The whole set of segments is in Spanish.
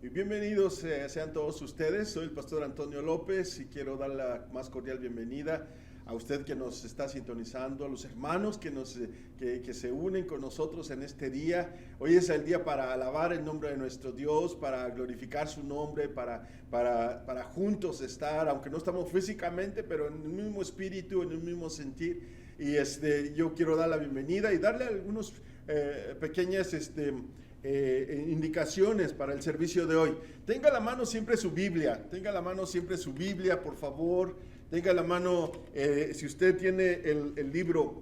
Y bienvenidos sean todos ustedes. Soy el pastor Antonio López y quiero dar la más cordial bienvenida a usted que nos está sintonizando, a los hermanos que se unen con nosotros en este día. Hoy es el día para alabar el nombre de nuestro Dios, para glorificar su nombre, para juntos estar, aunque no estamos físicamente, pero en el mismo espíritu, en el mismo sentir. Y yo quiero dar la bienvenida y darle algunos pequeñas indicaciones para el servicio de hoy. Tenga a la mano siempre su Biblia, por favor. Tenga a la mano, si usted tiene el libro,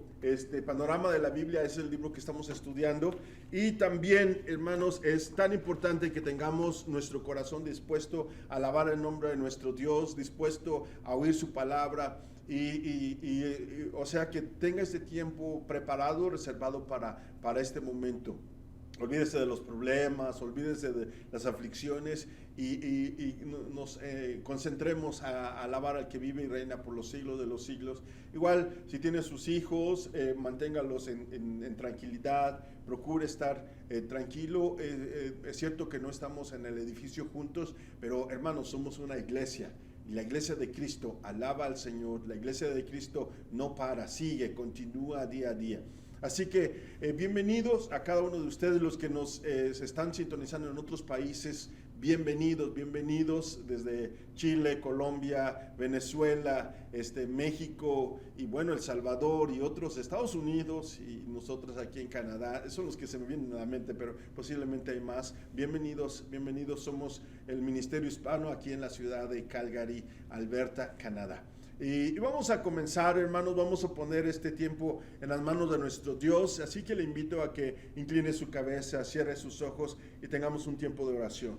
Panorama de la Biblia, es el libro que estamos estudiando. Y también, hermanos, es tan importante que tengamos nuestro corazón dispuesto a alabar el nombre de nuestro Dios, dispuesto a oír su palabra. O sea, que tenga este tiempo preparado, reservado para este momento. Olvídese de los problemas, olvídese de las aflicciones y nos concentremos a alabar al que vive y reina por los siglos de los siglos. Igual, si tiene sus hijos, manténgalos en tranquilidad, procure estar tranquilo. Es cierto que no estamos en el edificio juntos, pero hermanos, somos una iglesia. Y la iglesia de Cristo alaba al Señor, la iglesia de Cristo no para, sigue, continúa día a día. Así que bienvenidos a cada uno de ustedes, los que nos se están sintonizando en otros países. Bienvenidos desde Chile, Colombia, Venezuela, México y bueno, El Salvador y otros, Estados Unidos y nosotros aquí en Canadá. Esos son los que se me vienen a la mente, pero posiblemente hay más. Bienvenidos. Somos el Ministerio Hispano aquí en la ciudad de Calgary, Alberta, Canadá. Y vamos a comenzar, hermanos, vamos a poner este tiempo en las manos de nuestro Dios, así que le invito a que incline su cabeza, cierre sus ojos y tengamos un tiempo de oración.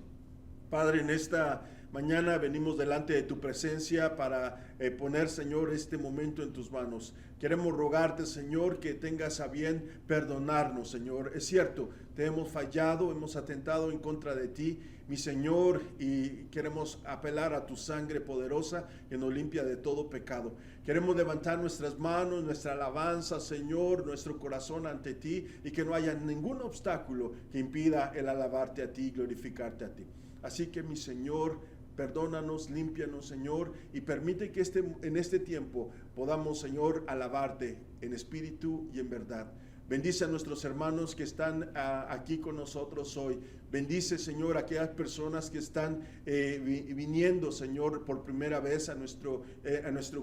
Padre, en esta mañana venimos delante de tu presencia para poner, Señor, este momento en tus manos. Queremos rogarte, Señor, que tengas a bien perdonarnos, Señor. Es cierto, te hemos fallado, hemos atentado en contra de ti, mi Señor, y queremos apelar a tu sangre poderosa que nos limpia de todo pecado. Queremos levantar nuestras manos, nuestra alabanza, Señor, nuestro corazón ante ti, y que no haya ningún obstáculo que impida el alabarte a ti y glorificarte a ti. Así que, mi Señor, perdónanos, límpianos, Señor, y permite que en este tiempo podamos, Señor, alabarte en espíritu y en verdad. Bendice a nuestros hermanos que están aquí con nosotros hoy. Bendice, Señor, a aquellas personas que están viniendo, Señor, por primera vez a nuestro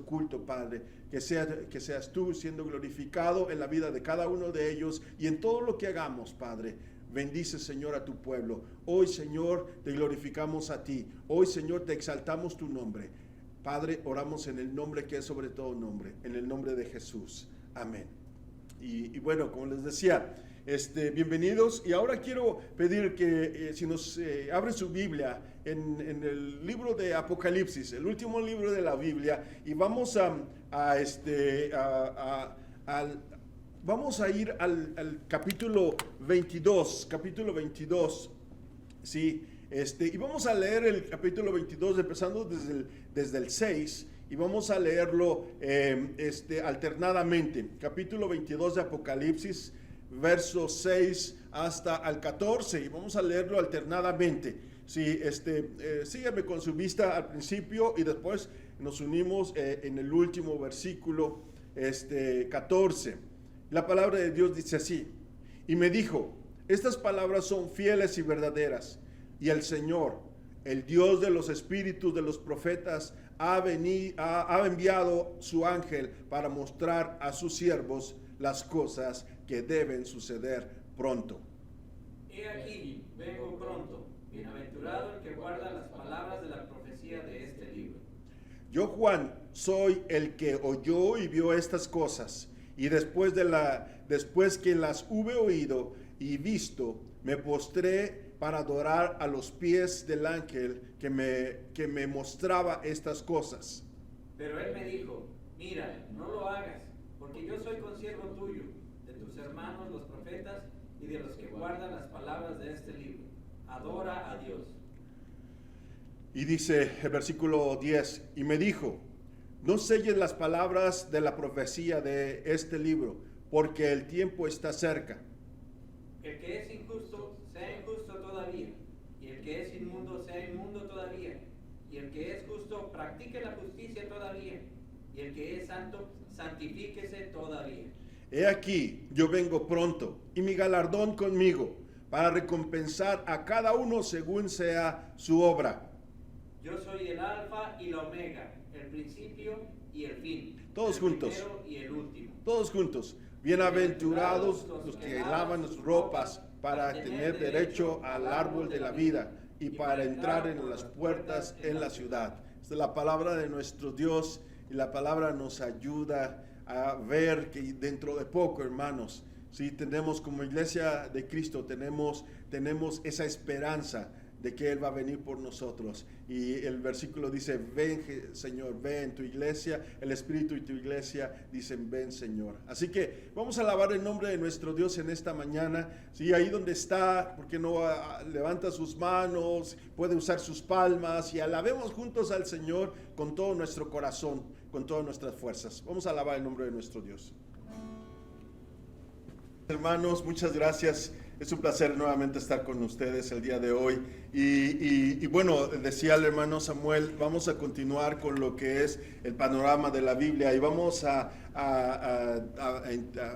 culto, Padre. Que seas tú siendo glorificado en la vida de cada uno de ellos y en todo lo que hagamos, Padre. Bendice, Señor, a tu pueblo. Hoy, Señor, te glorificamos a ti. Hoy, Señor, te exaltamos tu nombre. Padre, oramos en el nombre que es sobre todo nombre, en el nombre de Jesús. Amén. Y bueno, como les decía, bienvenidos. Y ahora quiero pedir que si nos abre su Biblia en el libro de Apocalipsis, el último libro de la Biblia, y vamos vamos a ir al capítulo 22, ¿sí? Y vamos a leer el capítulo 22 empezando desde el 6 y vamos a leerlo alternadamente. Capítulo 22 de Apocalipsis, versos 6 hasta al 14 y vamos a leerlo alternadamente. Sí, síganme con su vista al principio y después nos unimos en el último versículo 14. La palabra de Dios dice así: y me dijo, estas palabras son fieles y verdaderas, y el Señor, el Dios de los espíritus de los profetas, ha enviado su ángel para mostrar a sus siervos las cosas que deben suceder pronto. He aquí, vengo pronto, bienaventurado el que guarda las palabras de la profecía de este libro. Yo, Juan, soy el que oyó y vio estas cosas. Y después que las hube oído y visto, me postré para adorar a los pies del ángel que me mostraba estas cosas. Pero él me dijo, mira, no lo hagas, porque yo soy consiervo tuyo, de tus hermanos los profetas y de los que guardan las palabras de este libro. Adora a Dios. Y dice el versículo 10, y me dijo, no selles las palabras de la profecía de este libro, porque el tiempo está cerca. El que es injusto, sea injusto todavía, y el que es inmundo, inmundo sea inmundo todavía, y el que es justo practique la justicia todavía, y el que es santo santifíquese todavía. He aquí, yo vengo pronto, y mi galardón conmigo, para recompensar a cada uno según sea su obra. Yo soy el alfa y la omega, el principio y el fin. Todos el juntos. primero y el último. Todos juntos. Bienaventurados los que lavan sus ropas para tener derecho al árbol de la vida y para entrar en las puertas en la ciudad. Esta es la palabra de nuestro Dios, y la palabra nos ayuda a ver que dentro de poco, hermanos, si tenemos como iglesia de Cristo, tenemos esa esperanza de que Él va a venir por nosotros. Y el versículo dice, ven Señor, ven. Tu iglesia, el Espíritu y tu iglesia dicen, ven Señor. Así que vamos a alabar el nombre de nuestro Dios en esta mañana. Sí, ahí donde está, ¿por qué no levanta sus manos, puede usar sus palmas y alabemos juntos al Señor con todo nuestro corazón, con todas nuestras fuerzas? Vamos a alabar el nombre de nuestro Dios. Hermanos, muchas gracias. Es un placer nuevamente estar con ustedes el día de hoy. Y bueno, decía el hermano Samuel, vamos a continuar con lo que es el panorama de la Biblia y vamos a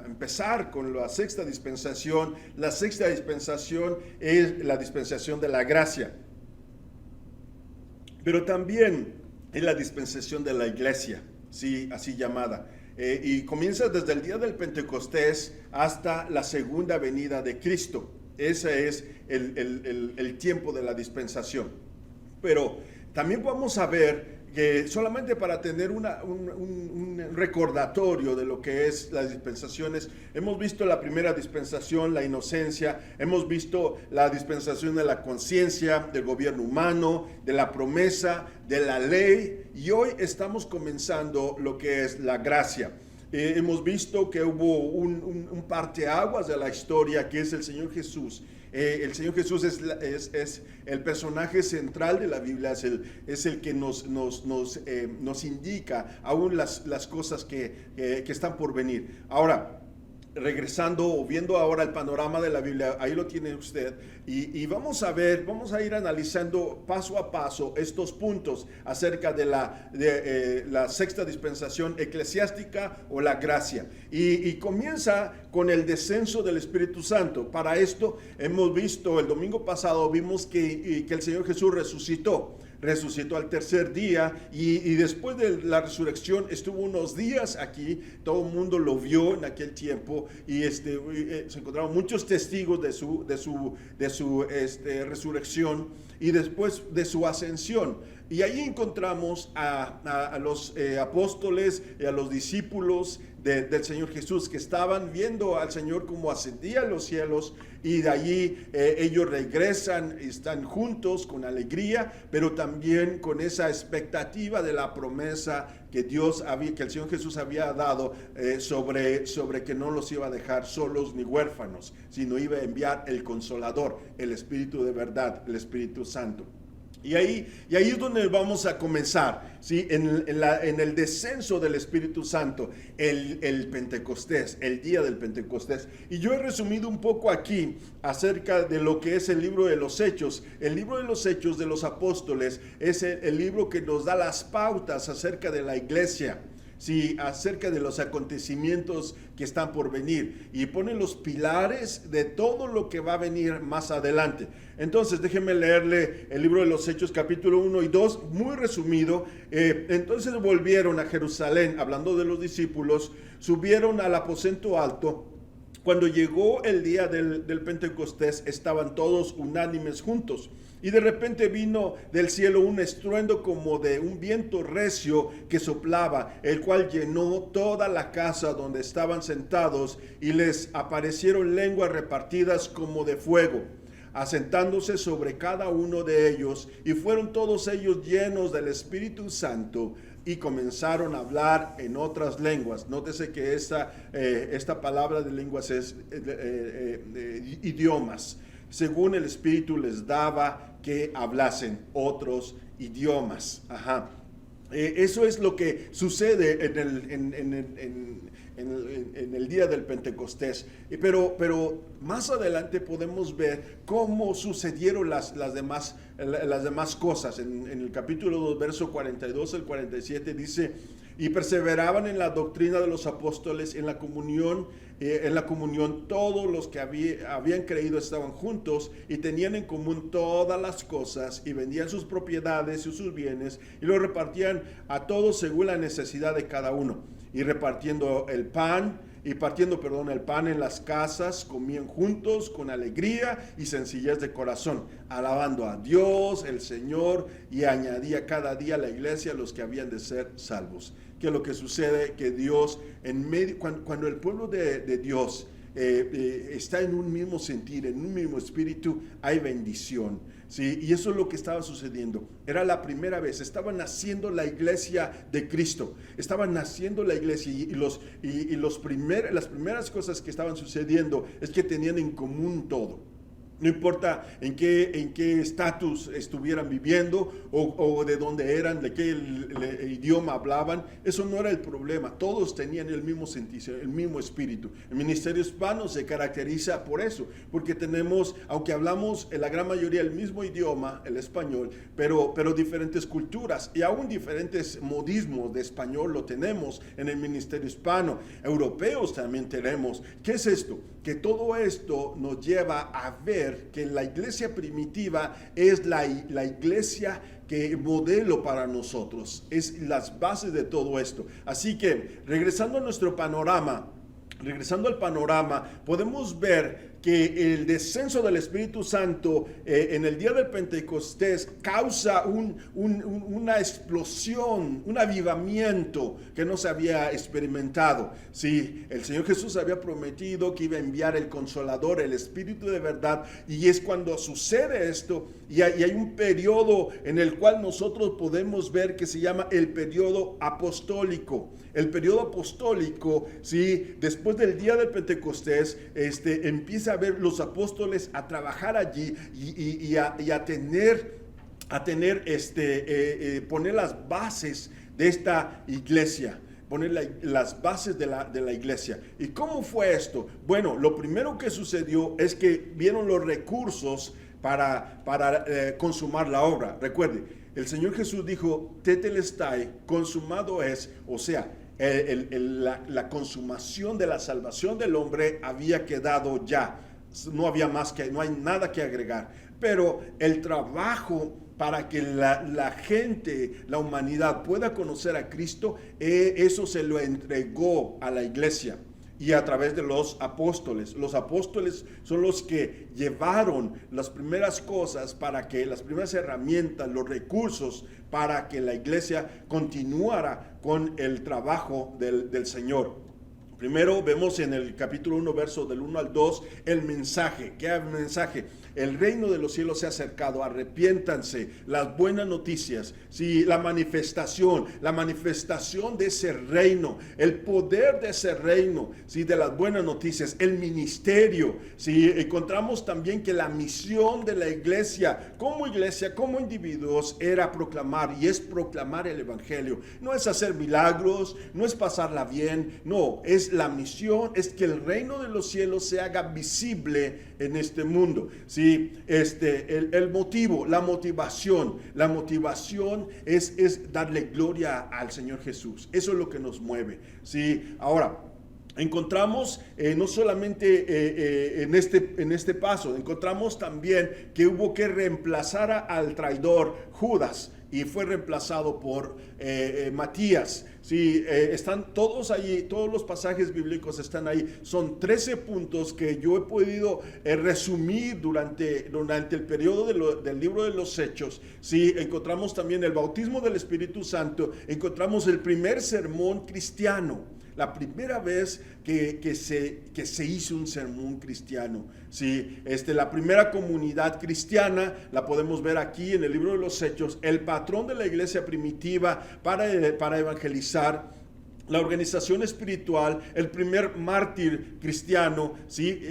empezar con la sexta dispensación. La sexta dispensación es la dispensación de la gracia, pero también es la dispensación de la iglesia, sí, así llamada. Y comienza desde el día del Pentecostés hasta la segunda venida de Cristo. Ese es el tiempo de la dispensación. Pero también vamos a ver que solamente para tener un recordatorio de lo que es las dispensaciones, hemos visto la primera dispensación, la inocencia, hemos visto la dispensación de la conciencia, del gobierno humano, de la promesa, de la ley, y hoy estamos comenzando lo que es la gracia. Hemos visto que hubo un parteaguas de la historia, que es el Señor Jesús. El Señor Jesús es el personaje central de la Biblia, es el que nos indica aún las cosas que están por venir. Ahora, regresando o viendo ahora el panorama de la Biblia, ahí lo tiene usted, y vamos a ir analizando paso a paso estos puntos acerca de la sexta dispensación eclesiástica o la gracia, y comienza con el descenso del Espíritu Santo. Para esto hemos visto, el domingo pasado vimos que el Señor Jesús resucitó al tercer día, y después de la resurrección estuvo unos días aquí, todo el mundo lo vio en aquel tiempo, y se encontraron muchos testigos de su resurrección y después de su ascensión. Y ahí encontramos a los apóstoles y a los discípulos del Señor Jesús, que estaban viendo al Señor como ascendía a los cielos, y de allí ellos regresan, están juntos con alegría, pero también con esa expectativa de la promesa que el Señor Jesús había dado sobre que no los iba a dejar solos ni huérfanos, sino iba a enviar el Consolador, el Espíritu de verdad, el Espíritu Santo. Y ahí es donde vamos a comenzar, ¿sí? En el descenso del Espíritu Santo, el Pentecostés, el día del Pentecostés. Y yo he resumido un poco aquí acerca de lo que es el libro de los Hechos. El libro de los Hechos de los Apóstoles es el libro que nos da las pautas acerca de la iglesia. Sí, acerca de los acontecimientos que están por venir, y pone los pilares de todo lo que va a venir más adelante. Entonces, déjenme leerle el libro de los Hechos, capítulo 1 y 2, muy resumido. Entonces volvieron a Jerusalén, hablando de los discípulos, subieron al aposento alto. Cuando llegó el día del Pentecostés, estaban todos unánimes juntos. Y de repente vino del cielo un estruendo como de un viento recio que soplaba, el cual llenó toda la casa donde estaban sentados, y les aparecieron lenguas repartidas como de fuego, asentándose sobre cada uno de ellos, y fueron todos ellos llenos del Espíritu Santo, y comenzaron a hablar en otras lenguas. Nótese que esta palabra de lenguas es idiomas, según el Espíritu les daba que hablasen otros idiomas. Eso es lo que sucede en el día del Pentecostés. Pero más adelante podemos ver cómo sucedieron las demás cosas. En el capítulo 2, verso 42 al 47 dice: y perseveraban en la doctrina de los apóstoles, en la comunión todos los que habían creído estaban juntos y tenían en común todas las cosas, y vendían sus propiedades y sus bienes y lo repartían a todos según la necesidad de cada uno. Y partiendo el pan en las casas, comían juntos con alegría y sencillez de corazón, alabando a Dios, el Señor, y añadía cada día a la iglesia los que habían de ser salvos. Que lo que sucede, que Dios, cuando el pueblo de Dios está en un mismo sentir, en un mismo espíritu, hay bendición, ¿sí? Y eso es lo que estaba sucediendo. Era la primera vez, estaba naciendo la iglesia de Cristo, estaba naciendo la iglesia, y las primeras cosas que estaban sucediendo es que tenían en común todo. No importa en qué estatus estuvieran viviendo o de dónde eran, de qué idioma hablaban, eso no era el problema. Todos tenían el mismo sentir, el mismo espíritu. El ministerio hispano se caracteriza por eso, porque tenemos, aunque hablamos en la gran mayoría el mismo idioma, el español, pero diferentes culturas y aún diferentes modismos de español lo tenemos en el ministerio hispano. Europeos también tenemos. ¿Qué es esto? Que todo esto nos lleva a ver que la iglesia primitiva es la iglesia que modelo para nosotros, es las bases de todo esto. Así que regresando al panorama, podemos ver que el descenso del Espíritu Santo en el día del Pentecostés causa una explosión, un avivamiento que no se había experimentado. Sí, el Señor Jesús había prometido que iba a enviar el Consolador, el Espíritu de verdad, y es cuando sucede esto, y hay un periodo en el cual nosotros podemos ver que se llama el periodo apostólico. El periodo apostólico, ¿sí? Después del día del Pentecostés, empieza a ver los apóstoles a trabajar allí y a poner las bases de esta iglesia. Poner las bases de la iglesia. ¿Y cómo fue esto? Bueno, lo primero que sucedió es que vieron los recursos para consumar la obra. Recuerde, el Señor Jesús dijo: tetelestai, consumado es, o sea, la consumación de la salvación del hombre había quedado ya. No hay nada que agregar. Pero el trabajo para que la gente, la humanidad pueda conocer a Cristo, eso se lo entregó a la iglesia y a través de los apóstoles. Los apóstoles son los que llevaron las primeras cosas, las primeras herramientas, los recursos para que la iglesia continuara con el trabajo del Señor. Primero vemos en el capítulo 1, verso del 1 al 2, el mensaje. ¿Qué mensaje? El reino de los cielos se ha acercado, arrepiéntanse, las buenas noticias, ¿sí? La manifestación de ese reino, el poder de ese reino, ¿sí? De las buenas noticias, el ministerio, ¿sí? Encontramos también que la misión de la iglesia, como individuos, era proclamar, y es proclamar el evangelio. No es hacer milagros, no es pasarla bien, no, es la misión, es que el reino de los cielos se haga visible en este mundo, ¿sí? El motivo, la motivación es darle gloria al Señor Jesús. Eso es lo que nos mueve, ¿sí? Ahora, encontramos no solamente en este paso, encontramos también que hubo que reemplazar al traidor Judas, y fue reemplazado por Matías. Sí, están todos allí, todos los pasajes bíblicos están ahí. Son 13 puntos que yo he podido resumir durante el periodo del libro de los Hechos. Sí, encontramos también el bautismo del Espíritu Santo, encontramos el primer sermón cristiano. La primera vez que se hizo un sermón cristiano, ¿sí? La primera comunidad cristiana la podemos ver aquí en el libro de los Hechos. El patrón de la iglesia primitiva para evangelizar, la organización espiritual, el primer mártir cristiano, ¿sí?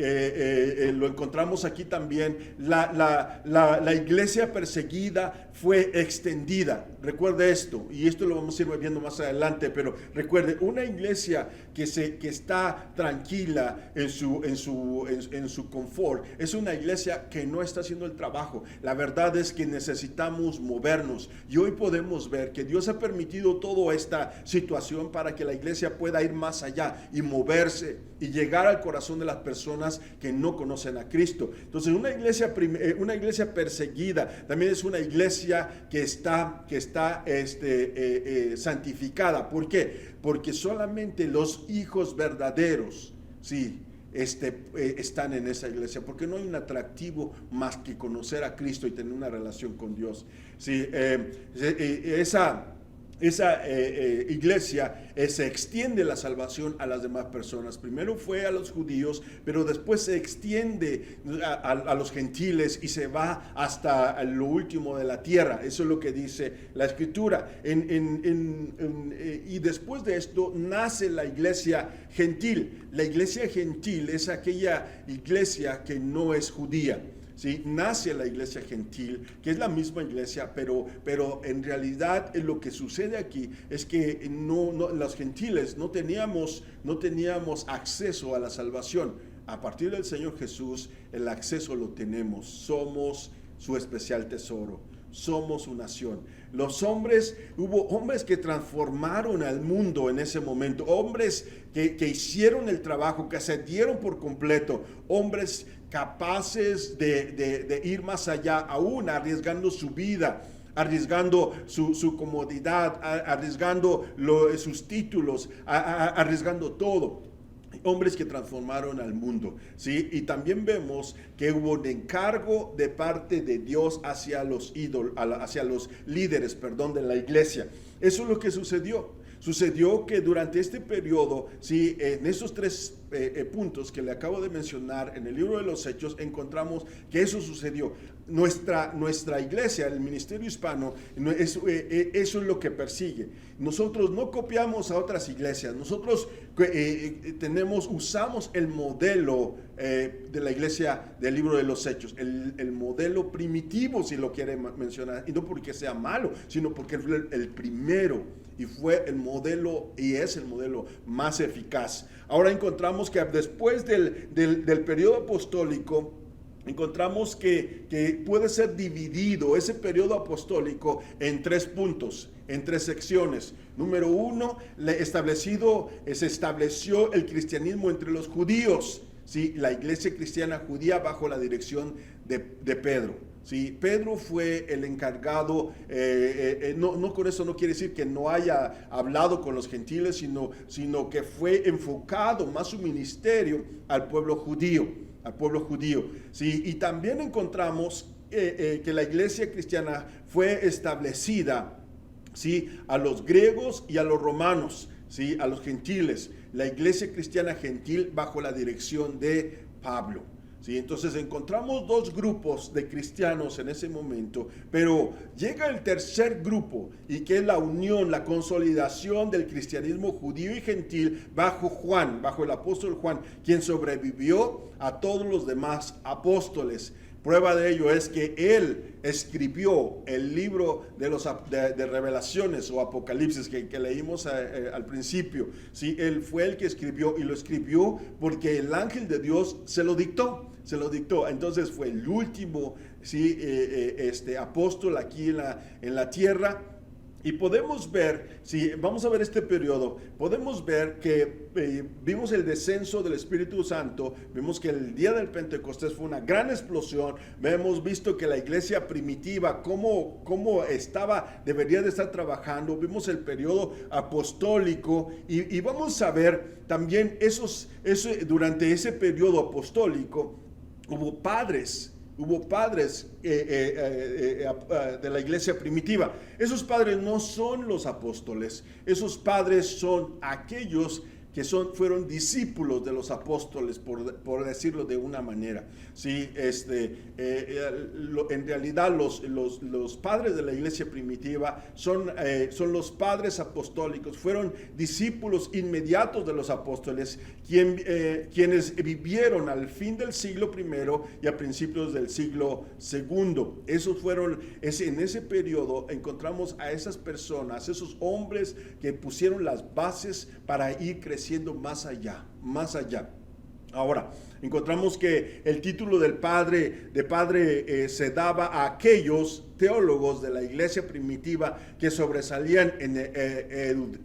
Lo encontramos aquí también. La iglesia perseguida fue extendida. recuerde esto, y esto lo vamos a ir viendo más adelante, pero recuerde, una iglesia que está tranquila en su confort, es una iglesia que no está haciendo el trabajo. La verdad es que necesitamos movernos, y hoy podemos ver que Dios ha permitido toda esta situación para que la iglesia pueda ir más allá y moverse y llegar al corazón de las personas que no conocen a Cristo. Entonces, una iglesia perseguida también es una iglesia que está santificada. ¿Por qué? Porque solamente los hijos verdaderos, sí, están en esa iglesia, porque no hay un atractivo más que conocer a Cristo y tener una relación con Dios. Sí, esa iglesia se extiende la salvación a las demás personas. Primero fue a los judíos, pero después se extiende a los gentiles y se va hasta lo último de la tierra. Eso es lo que dice la Escritura. Y después de esto nace la iglesia gentil. La iglesia gentil es aquella iglesia que no es judía. ¿Sí? Nace la iglesia gentil, que es la misma iglesia, pero en realidad lo que sucede aquí es que los gentiles no teníamos acceso a la salvación. A partir del Señor Jesús, el acceso lo tenemos. Somos su especial tesoro. Somos su nación. Hubo hombres que transformaron al mundo en ese momento, hombres que hicieron el trabajo, que se dieron por completo, hombres capaces de ir más allá, aún arriesgando su vida, arriesgando su comodidad, arriesgando sus títulos, arriesgando todo. Hombres que transformaron al mundo, ¿sí? Y también vemos que hubo un encargo de parte de Dios hacia los líderes, de la iglesia. Eso es lo que sucedió. Sucedió que durante este periodo, ¿sí? En esos tres puntos que le acabo de mencionar en el libro de los Hechos, encontramos que eso sucedió. Nuestra iglesia, el ministerio hispano, eso es lo que persigue. Nosotros no copiamos a otras iglesias. Nosotros usamos el modelo de la iglesia del libro de los Hechos, el modelo primitivo, si lo quiere mencionar, y no porque sea malo, sino porque es el primero y fue el modelo y es el modelo más eficaz. Ahora encontramos que después del periodo apostólico, encontramos que puede ser dividido ese periodo apostólico en 3 puntos, en 3 secciones. Número 1, se estableció el cristianismo entre los judíos, ¿sí? La iglesia cristiana judía bajo la dirección de Pedro. Sí, Pedro fue el encargado, no con eso no quiere decir que no haya hablado con los gentiles, sino que fue enfocado más su ministerio al pueblo judío, ¿sí? Y también encontramos que la iglesia cristiana fue establecida, ¿sí? A los griegos y a los romanos, ¿sí? A los gentiles, la iglesia cristiana gentil bajo la dirección de Pablo. Sí, entonces encontramos 2 grupos de cristianos en ese momento, pero llega el tercer grupo, y que es la unión, la consolidación del cristianismo judío y gentil bajo el apóstol Juan, quien sobrevivió a todos los demás apóstoles. Prueba de ello es que él escribió el libro de Revelaciones o Apocalipsis que leímos al principio. ¿Sí? Él fue el que escribió, y lo escribió porque el ángel de Dios se lo dictó. Entonces fue el último, ¿sí? Apóstol aquí en la tierra. Y podemos ver, si vamos a ver este periodo, podemos ver que vimos el descenso del Espíritu Santo, vimos que el día del Pentecostés fue una gran explosión, hemos visto que la iglesia primitiva, cómo debería de estar trabajando, vimos el periodo apostólico, y vamos a ver también durante ese periodo apostólico hubo padres de la iglesia primitiva. Esos padres no son los apóstoles, esos padres son aquellos que fueron discípulos de los apóstoles, por decirlo de una manera. ¿Sí? En realidad los padres de la iglesia primitiva son los padres apostólicos, fueron discípulos inmediatos de los apóstoles, quienes vivieron al fin del siglo primero y a principios del siglo segundo. En ese periodo encontramos a esas personas, esos hombres que pusieron las bases para ir creciendo más allá. Ahora, encontramos que el título de padre se daba a aquellos teólogos de la iglesia primitiva que sobresalían en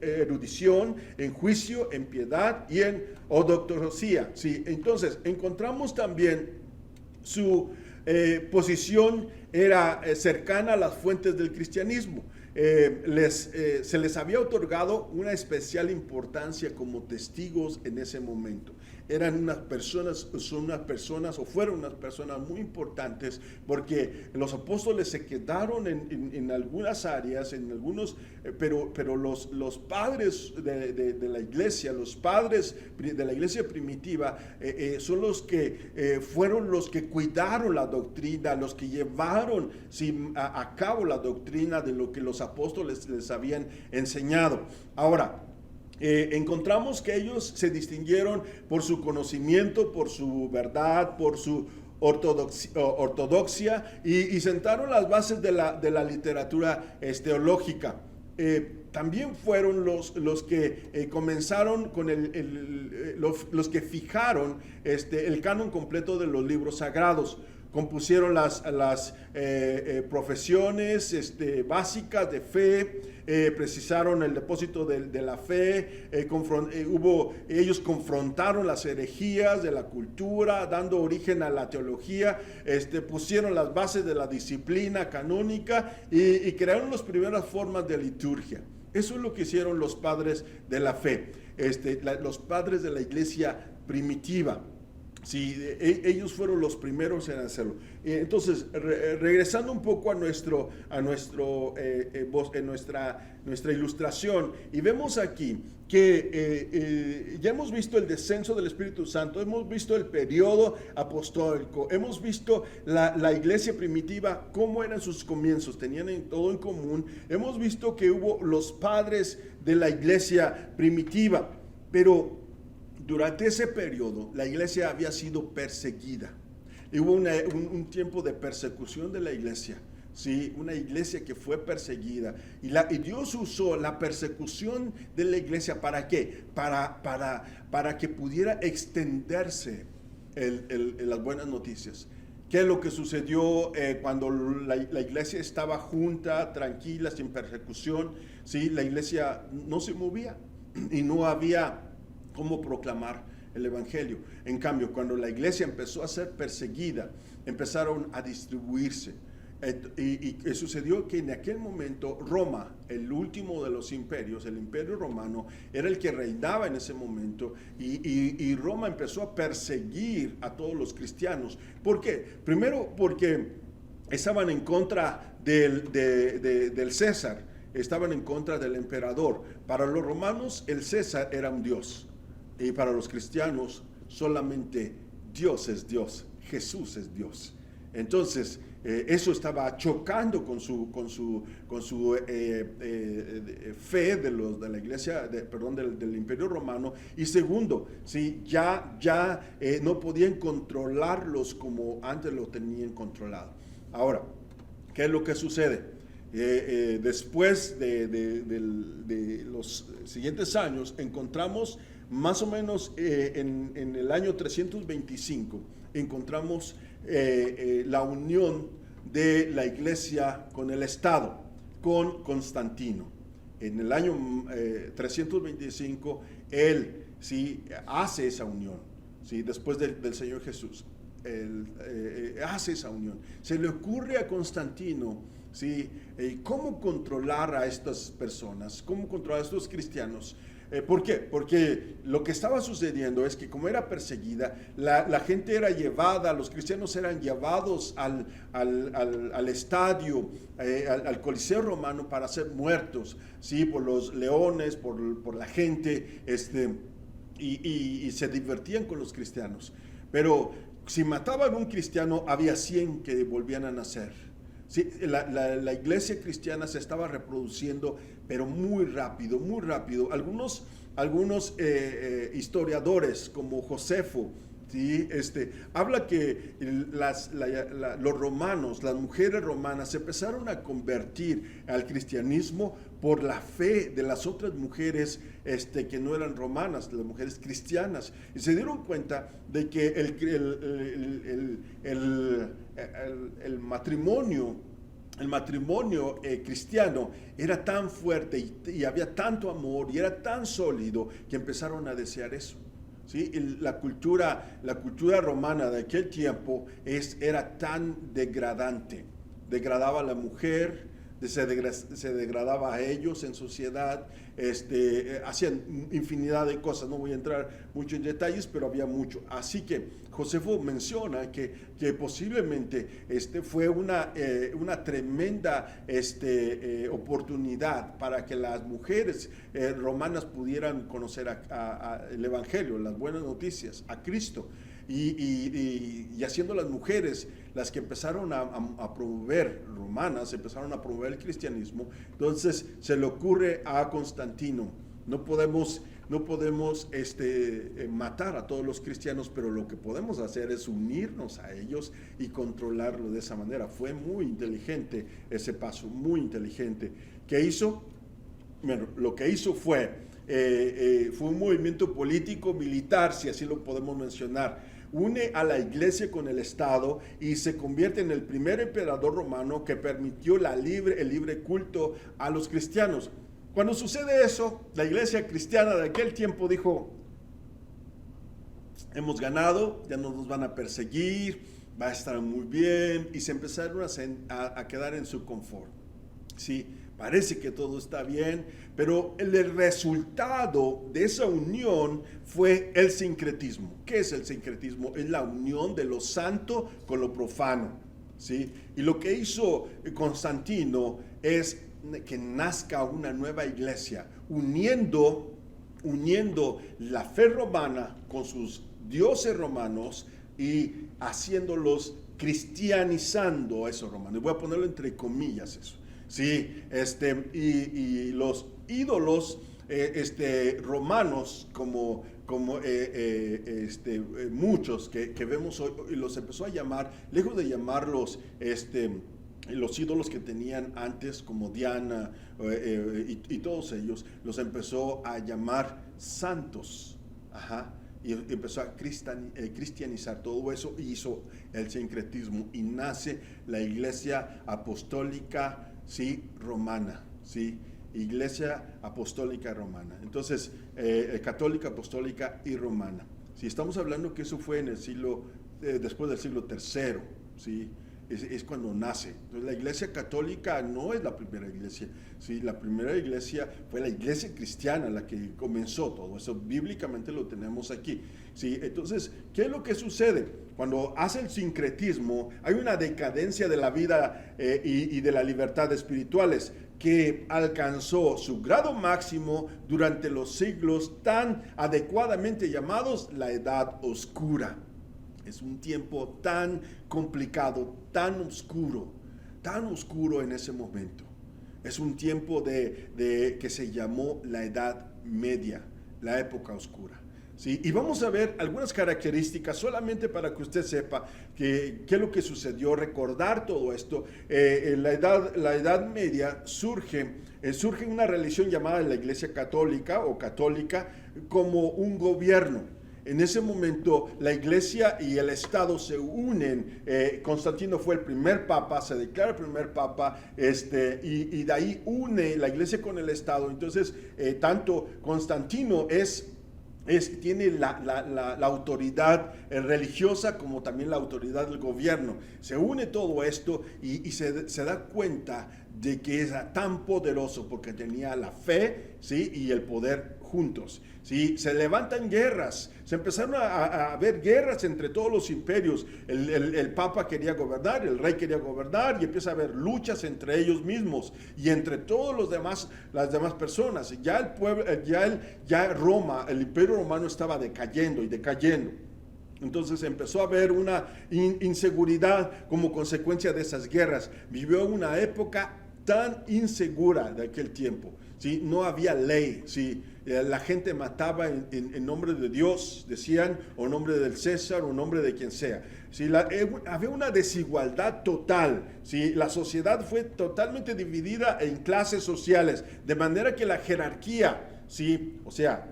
erudición, en juicio, en piedad y en ortodoxia. ¿Sí? Entonces, encontramos también su posición era cercana a las fuentes del cristianismo. Se les había otorgado una especial importancia como testigos en ese momento. Fueron unas personas muy importantes, porque los apóstoles se quedaron en algunas áreas, pero los padres de la iglesia, los padres de la iglesia primitiva, son los que fueron los que cuidaron la doctrina, los que llevaron a cabo la doctrina de lo que los apóstoles les habían enseñado. Ahora, encontramos que ellos se distinguieron por su conocimiento, por su verdad, por su ortodoxia y sentaron las bases de la literatura teológica. También fueron los que comenzaron con los que fijaron el canon completo de los libros sagrados. Compusieron las profesiones básicas de fe, precisaron el depósito de la fe, ellos confrontaron las herejías de la cultura, dando origen a la teología, pusieron las bases de la disciplina canónica y crearon las primeras formas de liturgia. Eso es lo que hicieron los padres de la fe, los padres de la iglesia primitiva. Sí, ellos fueron los primeros en hacerlo. Entonces, regresando un poco a nuestra ilustración, y vemos aquí que ya hemos visto el descenso del Espíritu Santo, hemos visto el periodo apostólico, hemos visto la iglesia primitiva, cómo eran sus comienzos, tenían todo en común. Hemos visto que hubo los padres de la iglesia primitiva, pero durante ese periodo, la iglesia había sido perseguida. Y hubo un tiempo de persecución de la iglesia. ¿Sí? Una iglesia que fue perseguida. Y Dios usó la persecución de la iglesia, ¿para qué? Para que pudiera extenderse las buenas noticias. ¿Qué es lo que sucedió cuando la iglesia estaba junta, tranquila, sin persecución? ¿Sí? La iglesia no se movía y no había cómo proclamar el evangelio. En cambio, cuando la iglesia empezó a ser perseguida, empezaron a distribuirse. Y sucedió que en aquel momento Roma, el último de los imperios, el imperio romano, era el que reinaba en ese momento, y Roma empezó a perseguir a todos los cristianos. ¿Por qué? Primero porque estaban en contra del César, estaban en contra del emperador. Para los romanos el César era un dios. Y para los cristianos solamente Dios es Dios, Jesús es Dios. Entonces eso estaba chocando con su fe de la iglesia, del imperio romano. Y segundo, ¿sí? ya no podían controlarlos como antes lo tenían controlado. Ahora, ¿qué es lo que sucede? Después de los siguientes años encontramos más o menos en el año 325 encontramos la unión de la iglesia con el Estado, con Constantino. En el año 325 él ¿sí? hace esa unión, ¿sí? Después del Señor Jesús. Hace esa unión. Se le ocurre a Constantino, ¿sí? ¿Cómo controlar a estas personas? ¿Cómo controlar a estos cristianos? ¿Por qué? Porque lo que estaba sucediendo es que como era perseguida, la gente era llevada, los cristianos eran llevados al estadio, al Coliseo romano para ser muertos, ¿sí? Por los leones, por la gente, y se divertían con los cristianos. Pero si mataban a un cristiano, había 100 que volvían a nacer. Sí, la iglesia cristiana se estaba reproduciendo, pero muy rápido, muy rápido. Algunos historiadores, como Josefo, ¿sí? Habla que los romanos, las mujeres romanas, se empezaron a convertir al cristianismo por la fe de las otras mujeres que no eran romanas, las mujeres cristianas, y se dieron cuenta de que el matrimonio cristiano era tan fuerte y había tanto amor y era tan sólido que empezaron a desear eso. ¿Sí? La cultura romana de aquel tiempo era tan degradante, degradaba a la mujer, se degradaba a ellos en sociedad, hacían infinidad de cosas. No voy a entrar mucho en detalles, pero había mucho. Así que Josefo menciona que posiblemente fue una tremenda oportunidad para que las mujeres romanas pudieran conocer el Evangelio, las buenas noticias, a Cristo. Y haciendo las mujeres las que empezaron a promover, romanas, empezaron a promover el cristianismo. Entonces se le ocurre a Constantino: no podemos matar a todos los cristianos, pero lo que podemos hacer es unirnos a ellos y controlarlo de esa manera. Fue muy inteligente ese paso, muy inteligente. ¿Qué hizo? Bueno, lo que hizo fue un movimiento político militar, si así lo podemos mencionar. Une a la iglesia con el Estado y se convierte en el primer emperador romano que permitió el libre culto a los cristianos. Cuando sucede eso, la iglesia cristiana de aquel tiempo dijo: hemos ganado, ya no nos van a perseguir, va a estar muy bien, y se empezaron a quedar en su confort. Sí, parece que todo está bien, pero el resultado de esa unión fue el sincretismo. ¿Qué es el sincretismo? Es la unión de lo santo con lo profano, ¿sí? Y lo que hizo Constantino es que nazca una nueva iglesia, uniendo la fe romana con sus dioses romanos y haciéndolos, cristianizando a esos romanos. Voy a ponerlo entre comillas eso. Sí, y los ídolos romanos, como muchos que vemos hoy, y los empezó a llamar, lejos de llamarlos los ídolos que tenían antes, como Diana y todos ellos, los empezó a llamar santos. Ajá. Y empezó a cristianizar todo eso, y hizo el sincretismo, y nace la iglesia apostólica, ¿sí?, romana, ¿sí? Iglesia apostólica romana. Entonces, católica, apostólica y romana. Si estamos hablando que eso fue en el después del siglo III, ¿sí? Es cuando nace. Entonces, la iglesia católica no es la primera iglesia, ¿sí? La primera iglesia fue la iglesia cristiana, la que comenzó todo eso. Bíblicamente lo tenemos aquí, ¿sí? Entonces, ¿qué es lo que sucede? Cuando hace el sincretismo, hay una decadencia de la vida y de la libertad espirituales que alcanzó su grado máximo durante los siglos tan adecuadamente llamados la Edad Oscura. Es un tiempo tan complicado, tan oscuro en ese momento. Es un tiempo que se llamó la Edad Media, la época oscura. ¿Sí? Y vamos a ver algunas características solamente para que usted sepa qué es lo que sucedió, recordar todo esto. La Edad Media surge una religión llamada la Iglesia Católica o católica como un gobierno. En ese momento la iglesia y el Estado se unen. Constantino fue el primer papa, se declara el primer papa, y de ahí une la iglesia con el Estado. Entonces, tanto Constantino tiene la autoridad religiosa como también la autoridad del gobierno. Se une todo esto y se da cuenta de que era tan poderoso porque tenía la fe, ¿sí? Y el poder juntos, ¿sí? Se levantan guerras, se empezaron a haber guerras entre todos los imperios. El Papa quería gobernar, el rey quería gobernar, y empieza a haber luchas entre ellos mismos y entre todos las demás personas. Ya el pueblo, ya Roma, el Imperio Romano estaba decayendo y decayendo. Entonces empezó a haber una inseguridad como consecuencia de esas guerras. Vivió una época tan insegura de aquel tiempo, ¿sí? No había ley, ¿sí? La gente mataba en nombre de Dios, decían, o en nombre del César, o en nombre de quien sea, ¿sí? Había una desigualdad total, ¿sí? La sociedad fue totalmente dividida en clases sociales, de manera que la jerarquía, ¿sí? O sea,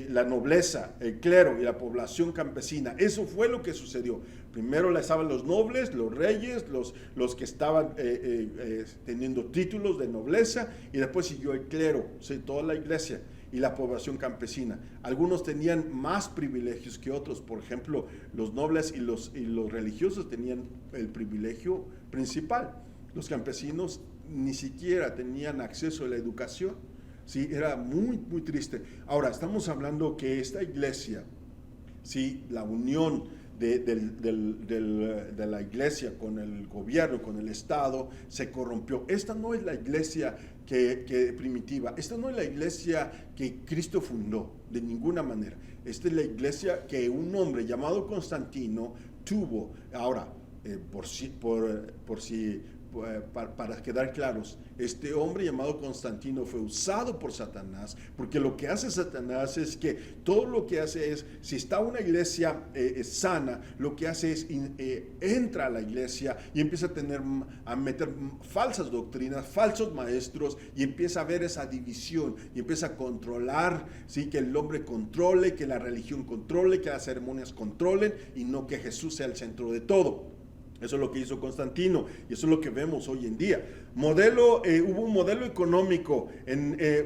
la nobleza, el clero y la población campesina, eso fue lo que sucedió. Primero estaban los nobles, los reyes, los que estaban teniendo títulos de nobleza, y después siguió el clero, ¿sí? Toda la iglesia y la población campesina. Algunos tenían más privilegios que otros. Por ejemplo, los nobles y los religiosos tenían el privilegio principal. Los campesinos ni siquiera tenían acceso a la educación. Sí, era muy, muy triste. Ahora, estamos hablando que esta iglesia, sí, la unión de la iglesia con el gobierno, con el Estado, se corrompió. Esta no es la iglesia que primitiva, esta no es la iglesia que Cristo fundó, de ninguna manera. Esta es la iglesia que un hombre llamado Constantino tuvo. Ahora, para quedar claros, este hombre llamado Constantino fue usado por Satanás, porque lo que hace Satanás es que todo lo que hace es, si está una iglesia sana, lo que hace es entra a la iglesia y empieza a meter falsas doctrinas, falsos maestros, y empieza a ver esa división y empieza a controlar, ¿sí? Que el hombre controle, que la religión controle, que las ceremonias controlen, y no que Jesús sea el centro de todo. Eso es lo que hizo Constantino, y eso es lo que vemos hoy en día. Hubo un modelo económico.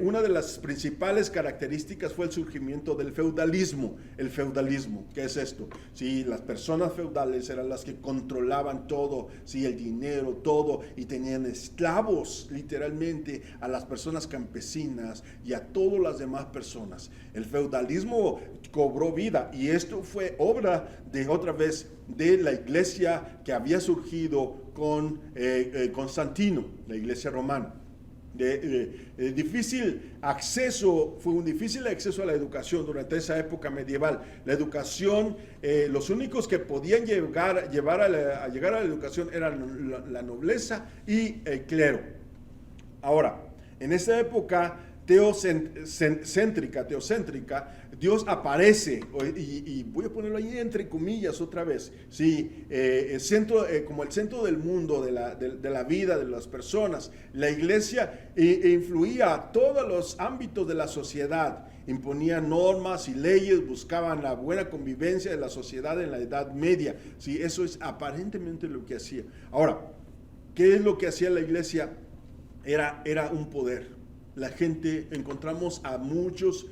Una de las principales características fue el surgimiento del feudalismo. El feudalismo, ¿qué es esto? Sí, las personas feudales eran las que controlaban todo, sí, el dinero, todo, y tenían esclavos, literalmente, a las personas campesinas y a todas las demás personas. El feudalismo cobró vida, y esto fue obra de la iglesia que había surgido con Constantino, la iglesia romana. Fue un difícil acceso a la educación durante esa época medieval. La educación, los únicos que podían llegar a la educación eran la nobleza y el clero. Ahora, en esa época teocéntrica, Dios aparece, y voy a ponerlo ahí entre comillas otra vez, ¿sí? Como el centro del mundo, de la vida de las personas. La iglesia influía a todos los ámbitos de la sociedad, imponía normas y leyes, buscaban la buena convivencia de la sociedad en la Edad Media, ¿sí? Eso es aparentemente lo que hacía. Ahora, ¿qué es lo que hacía la iglesia? Era un poder. La gente, encontramos a muchos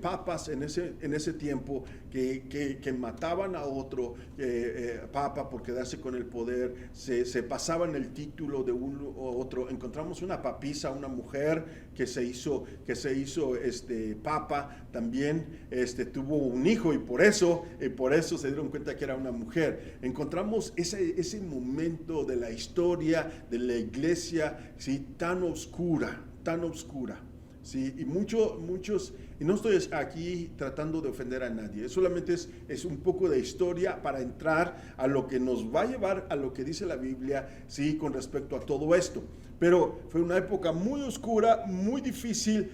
papas en ese tiempo que mataban a otro papa por quedarse con el poder, se pasaban el título de uno u otro. Encontramos una papisa, una mujer que se hizo papa también, tuvo un hijo, y por eso se dieron cuenta que era una mujer. Encontramos ese momento de la historia de la iglesia, ¿sí? tan oscura. Sí, y muchos, y no estoy aquí tratando de ofender a nadie, solamente es un poco de historia para entrar a lo que nos va a llevar a lo que dice la Biblia, sí, con respecto a todo esto. Pero fue una época muy oscura, muy difícil,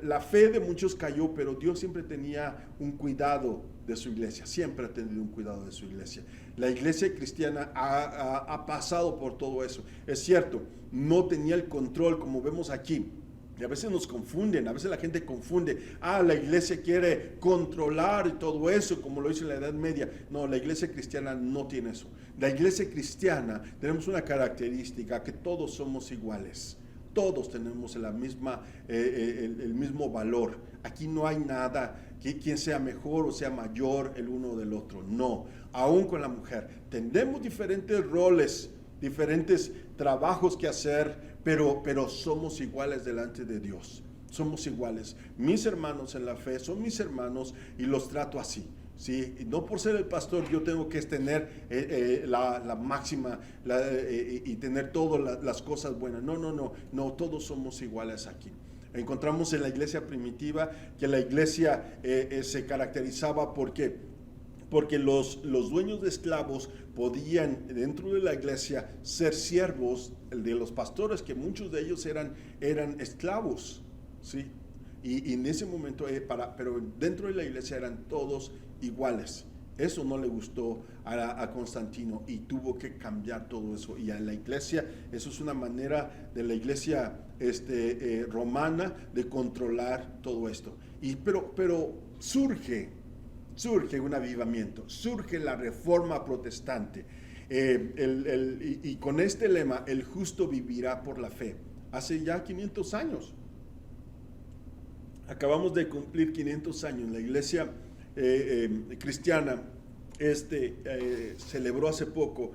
la fe de muchos cayó, pero Dios siempre tenía un cuidado de su iglesia, siempre ha tenido un cuidado de su iglesia. La iglesia cristiana ha pasado por todo eso. Es cierto, no tenía el control como vemos aquí. Y a veces nos confunden, a veces la gente confunde, la iglesia quiere controlar y todo eso, como lo hizo en la Edad Media. No, la iglesia cristiana no tiene eso. La iglesia cristiana tenemos una característica, que todos somos iguales. Todos tenemos el mismo valor. Aquí no hay nada que quien sea mejor o sea mayor el uno del otro. No, aún con la mujer. Tenemos diferentes roles, diferentes trabajos que hacer, pero somos iguales delante de Dios. Somos iguales. Mis hermanos en la fe son mis hermanos y los trato así. ¿Sí? Y no por ser el pastor yo tengo que tener la máxima y tener todas las cosas buenas. No, todos somos iguales aquí. Encontramos en la iglesia primitiva que la iglesia se caracterizaba porque los dueños de esclavos podían dentro de la iglesia ser siervos de los pastores, que muchos de ellos eran esclavos, ¿sí? Y en ese momento, pero dentro de la iglesia eran todos iguales. Eso no le gustó a Constantino y tuvo que cambiar todo eso. Y a la iglesia, eso es una manera de la iglesia romana de controlar todo esto. Pero surge un avivamiento, surge la reforma protestante. Y con este lema, el justo vivirá por la fe. Hace ya 500 años. Acabamos de cumplir 500 años. La iglesia cristiana celebró hace poco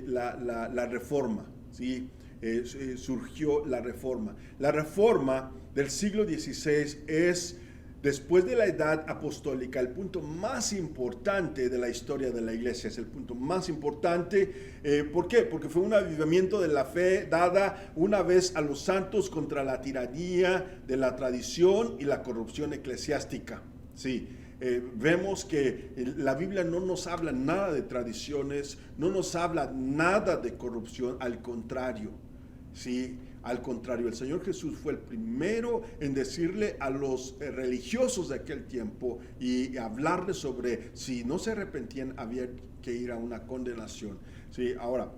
la reforma, ¿sí? Surgió la reforma. La reforma del siglo XVI es, después de la edad apostólica, el punto más importante de la historia de la iglesia. Es el punto más importante. ¿Por qué? Porque fue un avivamiento de la fe dada una vez a los santos contra la tiranía de la tradición y la corrupción eclesiástica. Sí. Vemos que la Biblia no nos habla nada de tradiciones, no nos habla nada de corrupción, al contrario, ¿sí? Al contrario, el Señor Jesús fue el primero en decirle a los religiosos de aquel tiempo y hablarles sobre si no se arrepentían había que ir a una condenación, ¿sí? Ahora,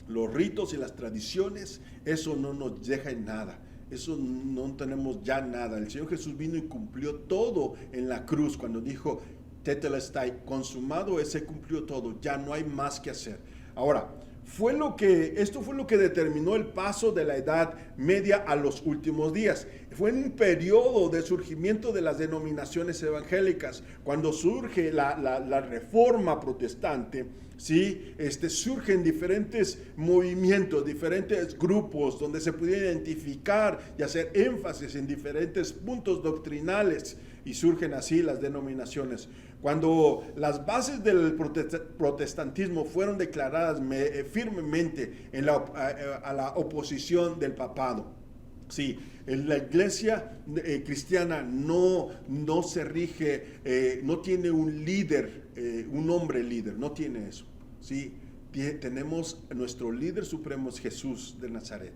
los ritos y las tradiciones, eso no nos deja en nada. Eso no tenemos ya nada. El Señor Jesús vino y cumplió todo en la cruz cuando dijo, tetelestai, consumado, se cumplió todo, ya no hay más que hacer. Ahora, esto fue lo que determinó el paso de la Edad Media a los últimos días. Fue en un periodo de surgimiento de las denominaciones evangélicas, cuando surge la reforma protestante. ¿Sí? Surgen diferentes movimientos, diferentes grupos donde se puede identificar y hacer énfasis en diferentes puntos doctrinales y surgen así las denominaciones. Cuando las bases del protestantismo fueron declaradas firmemente a la oposición del papado. Sí, la iglesia cristiana no se rige, no tiene un líder, un hombre líder, no tiene eso. Sí, tenemos nuestro líder supremo es Jesús de Nazaret,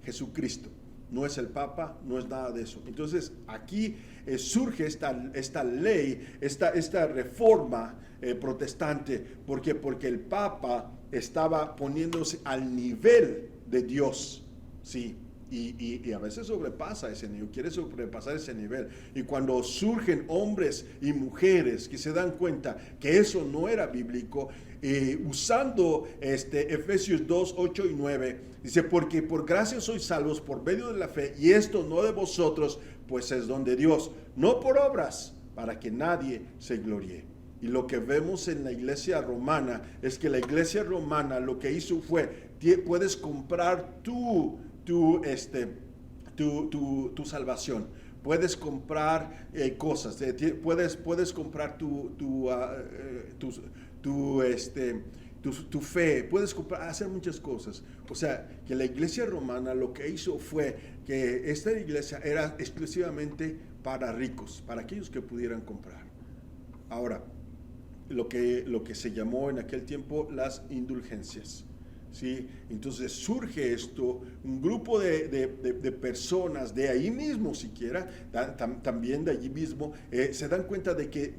Jesucristo. No es el Papa, no es nada de eso. Entonces aquí surge esta ley, esta reforma protestante. ¿Por qué? Porque el Papa estaba poniéndose al nivel de Dios, ¿sí? Y a veces sobrepasa ese nivel, quiere sobrepasar ese nivel. Y cuando surgen hombres y mujeres que se dan cuenta que eso no era bíblico, usando Efesios 2, 8 y 9, dice, porque por gracia sois salvos por medio de la fe, y esto no de vosotros, pues es don de Dios, no por obras, para que nadie se gloríe. Y lo que vemos en la iglesia romana es que la iglesia romana lo que hizo fue, puedes comprar tu salvación, puedes comprar cosas, puedes comprar tu fe, puedes hacer muchas cosas. O sea, que la iglesia romana lo que hizo fue que esta iglesia era exclusivamente para ricos, para aquellos que pudieran comprar. Ahora, lo que se llamó en aquel tiempo las indulgencias. ¿Sí? Entonces surge esto, un grupo de personas de ahí mismo siquiera, también de allí mismo, se dan cuenta de que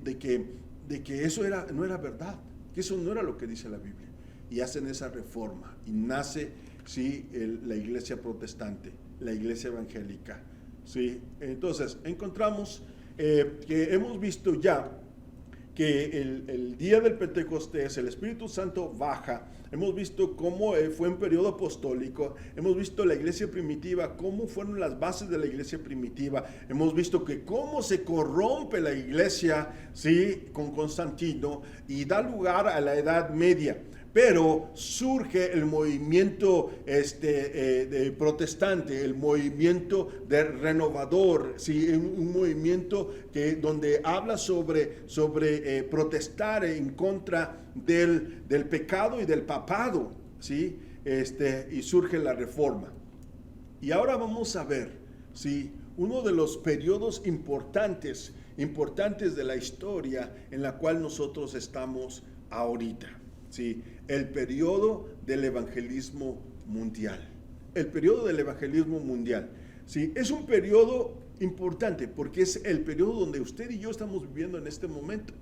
eso no era verdad, que eso no era lo que dice la Biblia, y hacen esa reforma, y nace, ¿sí? La iglesia protestante, la iglesia evangélica, ¿sí? Entonces encontramos que hemos visto ya que el día del Pentecostés el Espíritu Santo baja. Hemos visto cómo fue un periodo apostólico, hemos visto la iglesia primitiva, cómo fueron las bases de la iglesia primitiva, hemos visto que cómo se corrompe la iglesia, ¿sí? Con Constantino y da lugar a la Edad Media. pero surge el movimiento protestante, el movimiento renovador, ¿sí? Un movimiento donde habla sobre protestar en contra del pecado y del papado, ¿sí? Y surge la reforma. Y ahora vamos a ver, ¿sí? Uno de los periodos importantes de la historia en la cual nosotros estamos ahorita, ¿sí? El periodo del evangelismo mundial. El periodo del evangelismo mundial, ¿sí? Es un periodo importante porque es el periodo donde usted y yo estamos viviendo en este momento.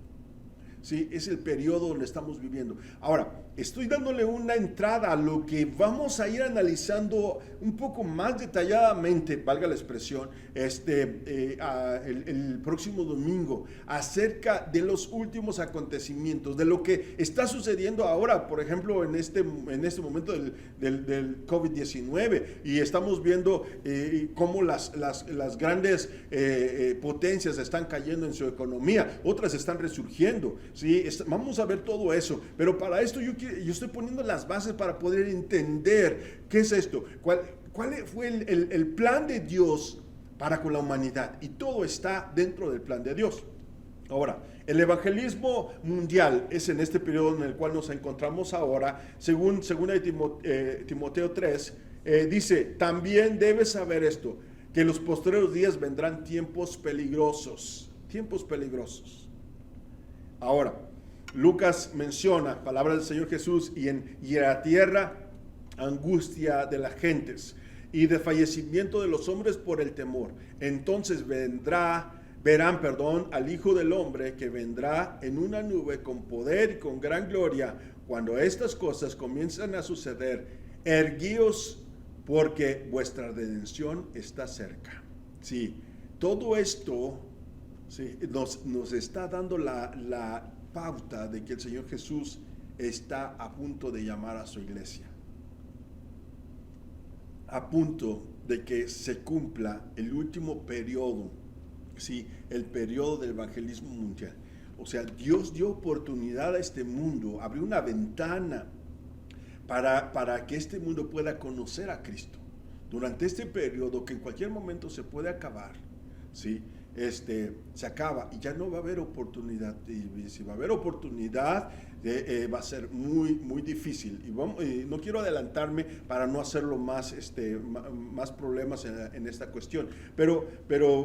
Sí, es el periodo donde estamos viviendo. Ahora, estoy dándole una entrada a lo que vamos a ir analizando un poco más detalladamente, valga la expresión, el próximo domingo, acerca de los últimos acontecimientos, de lo que está sucediendo ahora, por ejemplo, en este momento del COVID-19, y estamos viendo cómo las grandes potencias están cayendo en su economía, otras están resurgiendo. Sí, vamos a ver todo eso, pero para esto yo estoy poniendo las bases para poder entender qué es esto, cuál fue el plan de Dios para con la humanidad, y todo está dentro del plan de Dios. Ahora, el evangelismo mundial es en este periodo en el cual nos encontramos ahora, según Timoteo 3, dice, también debes saber esto, que en los posteriores días vendrán tiempos peligrosos. Ahora, Lucas menciona, palabra del Señor Jesús, y en la tierra angustia de las gentes y de fallecimiento de los hombres por el temor. Entonces verán al Hijo del Hombre que vendrá en una nube con poder y con gran gloria. Cuando estas cosas comienzan a suceder, erguíos porque vuestra redención está cerca. Sí, todo esto... Sí, nos está dando la pauta de que el Señor Jesús está a punto de llamar a su iglesia, a punto de que se cumpla el último periodo, ¿sí? El periodo del evangelismo mundial. O sea, Dios dio oportunidad a este mundo, abrió una ventana para que este mundo pueda conocer a Cristo. Durante este periodo, que en cualquier momento se puede acabar, ¿sí? Se acaba y ya no va a haber oportunidad, y si va a haber oportunidad va a ser muy, muy difícil, y no quiero adelantarme para no hacerlo más problemas en esta cuestión, pero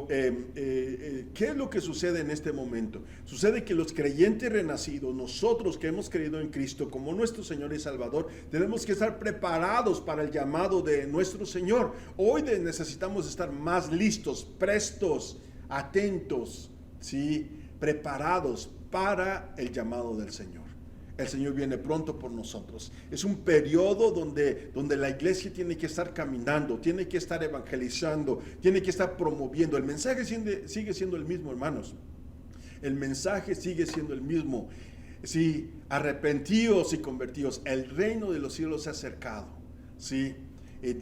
¿qué es lo que sucede en este momento? Sucede que los creyentes renacidos, nosotros que hemos creído en Cristo como nuestro Señor y Salvador, tenemos que estar preparados para el llamado de nuestro Señor. Hoy necesitamos estar más listos, prestos, atentos, ¿sí? Preparados para el llamado del Señor. El Señor viene pronto por nosotros. Es un periodo donde la iglesia tiene que estar caminando, tiene que estar evangelizando, tiene que estar promoviendo. El mensaje sigue siendo el mismo, hermanos. El mensaje sigue siendo el mismo. Sí, arrepentíos y convertíos, el reino de los cielos se ha acercado. Sí,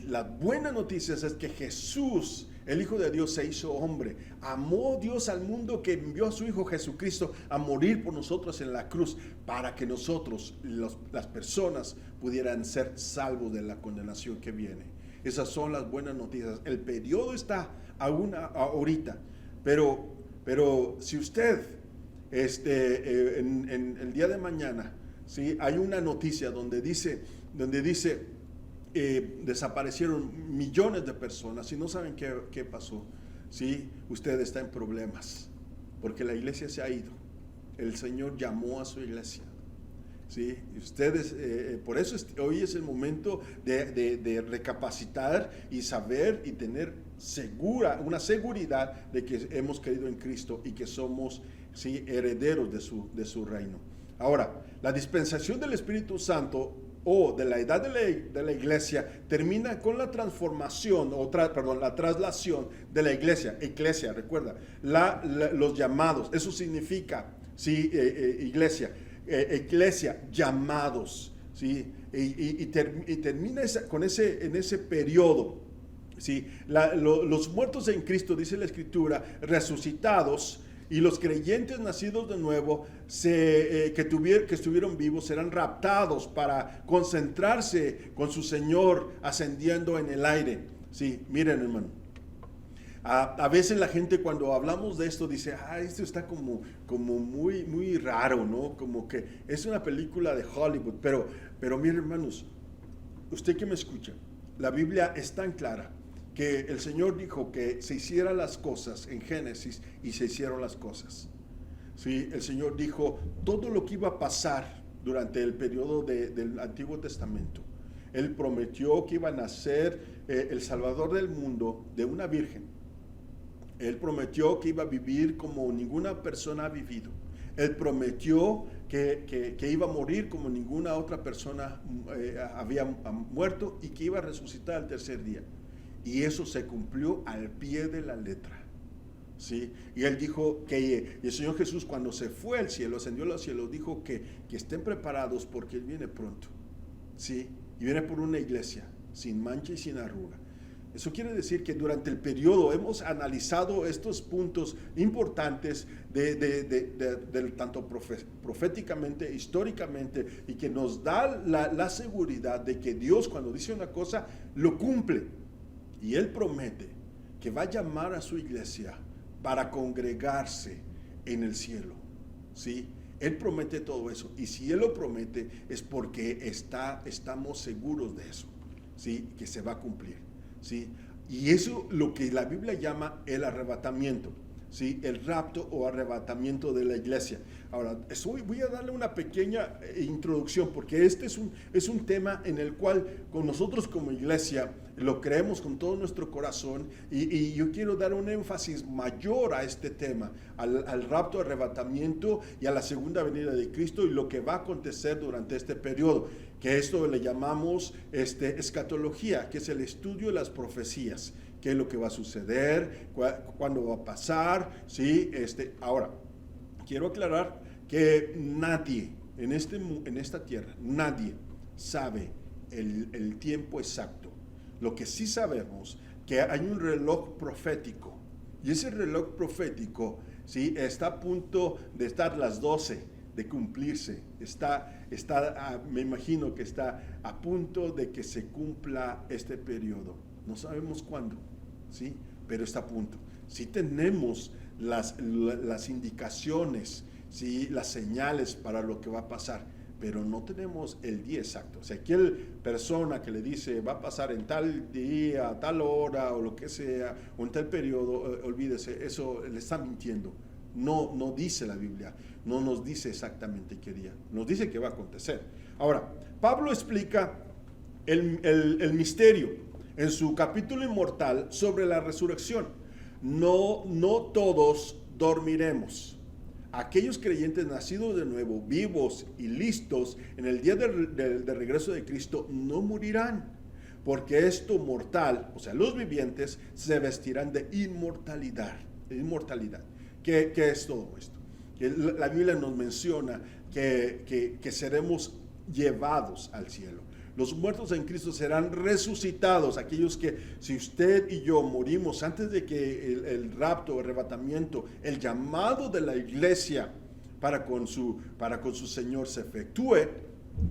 la buena noticia es que Jesús, el Hijo de Dios, se hizo hombre. Amó Dios al mundo que envió a su Hijo Jesucristo a morir por nosotros en la cruz, para que nosotros, las personas, pudieran ser salvos de la condenación que viene. Esas son las buenas noticias. El periodo está aún ahorita, pero si usted, en el día de mañana, ¿sí? Hay una noticia donde dice desaparecieron millones de personas y no saben qué pasó, ¿sí? Usted está en problemas porque la iglesia se ha ido. El Señor llamó a su iglesia, ¿sí? Y ustedes, por eso hoy es el momento de recapacitar y saber y tener una seguridad de que hemos creído en Cristo y que somos, ¿sí? herederos de su reino. Ahora, la dispensación del Espíritu Santo o de la edad de la iglesia termina con la transformación, la traslación de la iglesia. Eclesia, recuerda, los llamados, eso significa, ¿sí? Iglesia, llamados, ¿sí? Y termina en ese periodo, ¿sí? Los muertos en Cristo, dice la Escritura, resucitados, y los creyentes nacidos de nuevo que estuvieron vivos serán raptados para concentrarse con su Señor ascendiendo en el aire. Sí, miren, hermano. A veces la gente cuando hablamos de esto dice, esto está como muy raro, ¿no? Como que es una película de Hollywood, pero miren, hermanos, usted que me escucha, la Biblia es tan clara que el Señor dijo que se hicieran las cosas en Génesis y se hicieron las cosas. Sí, el Señor dijo todo lo que iba a pasar durante el periodo del Antiguo Testamento. Él prometió que iba a nacer el Salvador del mundo de una virgen. Él prometió que iba a vivir como ninguna persona ha vivido. Él prometió que iba a morir como ninguna otra persona había muerto y que iba a resucitar al tercer día. Y eso se cumplió al pie de la letra. ¿Sí? Y él dijo que el Señor Jesús, cuando se fue al cielo, ascendió al cielo, dijo que estén preparados porque Él viene pronto. ¿Sí? Y viene por una iglesia sin mancha y sin arruga. Eso quiere decir que durante el periodo hemos analizado estos puntos importantes del tanto proféticamente, históricamente, y que nos da la seguridad de que Dios, cuando dice una cosa, lo cumple. Y Él promete que va a llamar a su iglesia para congregarse en el cielo. ¿Sí? Él promete todo eso. Y si Él lo promete es porque estamos seguros de eso. ¿Sí? Que se va a cumplir. ¿Sí? Y eso lo que la Biblia llama el arrebatamiento, ¿sí? El rapto o arrebatamiento de la iglesia. Ahora, voy a darle una pequeña introducción porque este es un tema en el cual con nosotros como iglesia lo creemos con todo nuestro corazón y yo quiero dar un énfasis mayor a este tema, al rapto, arrebatamiento y a la segunda venida de Cristo y lo que va a acontecer durante este periodo, que esto le llamamos escatología, que es el estudio de las profecías, qué es lo que va a suceder, cuándo va a pasar, ¿sí? Ahora, quiero aclarar que nadie en esta tierra, nadie sabe el tiempo exacto. Lo que sí sabemos que hay un reloj profético y ese reloj profético, ¿sí? Está a punto de estar las 12 de cumplirse, me imagino que está a punto de que se cumpla este periodo. No sabemos cuándo, ¿sí? Pero está a punto. Sí tenemos las indicaciones, ¿sí? Las señales para lo que va a pasar, pero no tenemos el día exacto. O sea, aquella persona que le dice va a pasar en tal día, tal hora o lo que sea, o en tal periodo, olvídese, eso le está mintiendo. No dice la Biblia, no nos dice exactamente qué día, nos dice que va a acontecer. Ahora, Pablo explica el misterio en su capítulo inmortal sobre la resurrección. No todos dormiremos. Aquellos creyentes nacidos de nuevo, vivos y listos en el día de regreso de Cristo, no morirán, porque esto mortal, o sea, los vivientes, se vestirán de inmortalidad. ¿Qué es todo esto? Que la Biblia nos menciona que seremos llevados al cielo. Los muertos en Cristo serán resucitados, aquellos que, si usted y yo morimos antes de que el rapto, el arrebatamiento, el llamado de la iglesia para con su Señor se efectúe,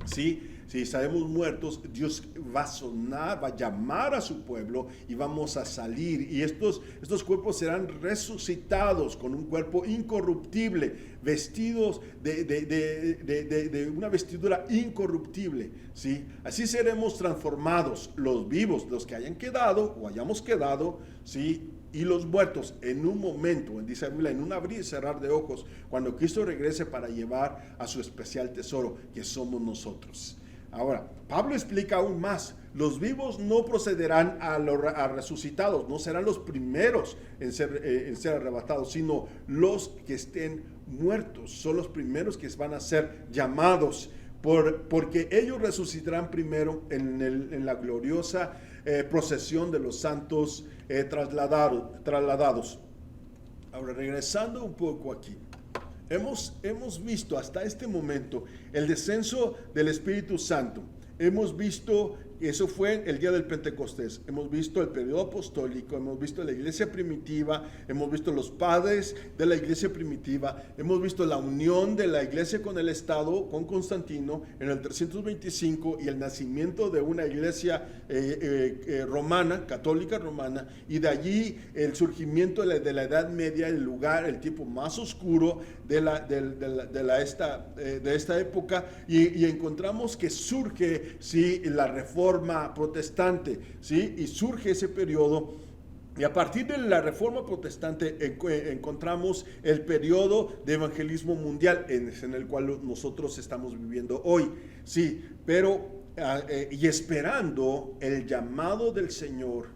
¿sí? Si estaremos muertos, Dios va a sonar, va a llamar a su pueblo y vamos a salir. Y estos cuerpos serán resucitados con un cuerpo incorruptible, vestidos de una vestidura incorruptible, ¿sí? Así seremos transformados, los vivos, los que hayan quedado o hayamos quedado, ¿sí? Y los muertos en un momento, dice la Biblia, en un abrir y cerrar de ojos, cuando Cristo regrese para llevar a su especial tesoro, que somos nosotros. Ahora, Pablo explica aún más. Los vivos no procederán a resucitados, no serán los primeros en ser arrebatados, sino los que estén muertos. Son los primeros que van a ser llamados, porque ellos resucitarán primero en la gloriosa procesión de los santos trasladados. Ahora, regresando un poco aquí. Hemos visto hasta este momento el descenso del Espíritu Santo. Hemos visto eso fue el día del Pentecostés. Hemos visto el periodo apostólico, hemos visto la iglesia primitiva, hemos visto los padres de la iglesia primitiva, hemos visto la unión de la iglesia con el Estado, con Constantino en el 325 y el nacimiento de una iglesia romana, católica romana, y de allí el surgimiento de la Edad Media, el lugar, el tiempo más oscuro de esta época, y encontramos que surge, sí, la Reforma protestante, sí, y surge ese periodo. Y a partir de la Reforma protestante encontramos el periodo de evangelismo mundial en el cual nosotros estamos viviendo hoy, sí, pero y esperando el llamado del Señor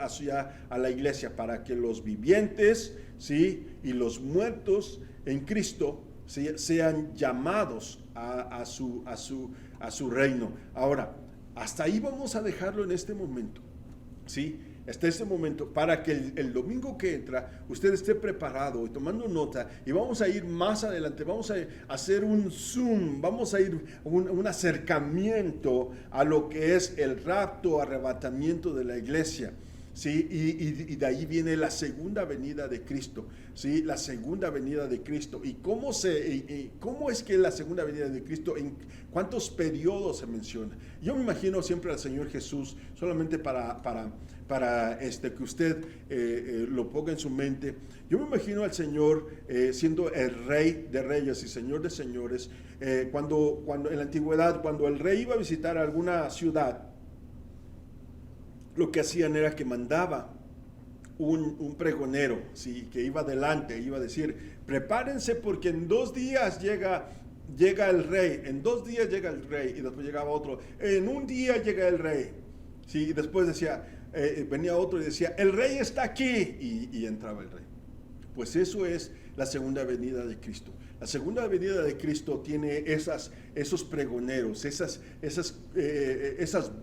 hacia a la iglesia para que los vivientes, sí, y los muertos en Cristo, ¿sí?, sean llamados a su reino. Ahora, hasta ahí vamos a dejarlo en este momento, ¿sí? Hasta este momento, para que el domingo que entra usted esté preparado y tomando nota, y vamos a ir más adelante, vamos a hacer un zoom, vamos a ir un acercamiento a lo que es el rapto, arrebatamiento de la iglesia. ¿Sí? Y de ahí viene la segunda venida de Cristo, ¿sí? La segunda venida de Cristo. ¿Y cómo es que la segunda venida de Cristo, en cuántos periodos se menciona? Yo me imagino siempre al Señor Jesús, solamente para que usted lo ponga en su mente. Yo me imagino al Señor siendo el Rey de Reyes y Señor de Señores, cuando en la antigüedad, cuando el rey iba a visitar alguna ciudad, lo que hacían era que mandaba un pregonero, ¿sí?, que iba adelante, iba a decir: prepárense porque en 2 días llega el rey, en 2 días llega el rey, y después llegaba otro, en 1 día llega el rey, ¿sí?, y después decía, venía otro y decía: el rey está aquí, y entraba el rey. Pues eso es la segunda venida de Cristo. La segunda venida de Cristo tiene esos pregoneros, esas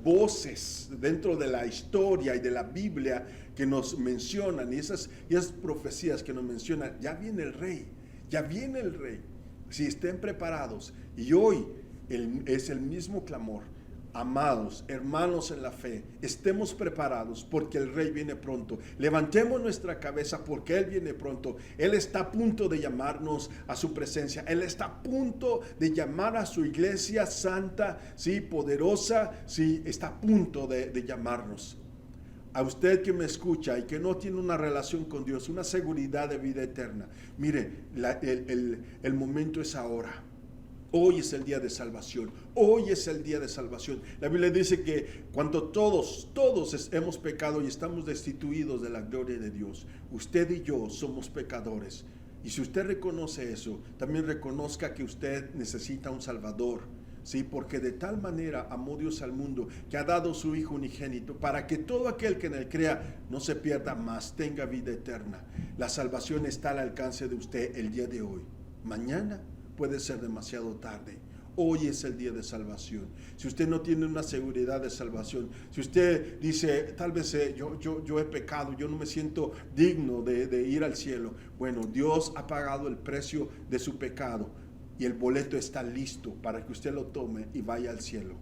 voces dentro de la historia y de la Biblia que nos mencionan, y esas profecías que nos mencionan: ya viene el rey, ya viene el rey. Si estén preparados. Y hoy es el mismo clamor. Amados hermanos en la fe, estemos preparados porque el Rey viene pronto. Levantemos nuestra cabeza porque Él viene pronto. Él está a punto de llamarnos a su presencia. Él está a punto de llamar a su iglesia santa, sí, poderosa, sí, está a punto de llamarnos. A usted que me escucha y que no tiene una relación con Dios, una seguridad de vida eterna, mire, el momento es ahora. Hoy es el día de salvación. Hoy es el día de salvación. La Biblia dice que cuando todos hemos pecado y estamos destituidos de la gloria de Dios, usted y yo somos pecadores. Y si usted reconoce eso, también reconozca que usted necesita un Salvador. Sí, porque de tal manera amó Dios al mundo que ha dado su Hijo unigénito para que todo aquel que en él crea no se pierda, mas tenga vida eterna. La salvación está al alcance de usted el día de hoy. Mañana puede ser demasiado tarde. Hoy es el día de salvación. Si usted no tiene una seguridad de salvación, si usted dice: tal vez yo he pecado, yo no me siento digno de ir al cielo. Bueno, Dios ha pagado el precio de su pecado y el boleto está listo para que usted lo tome y vaya al cielo.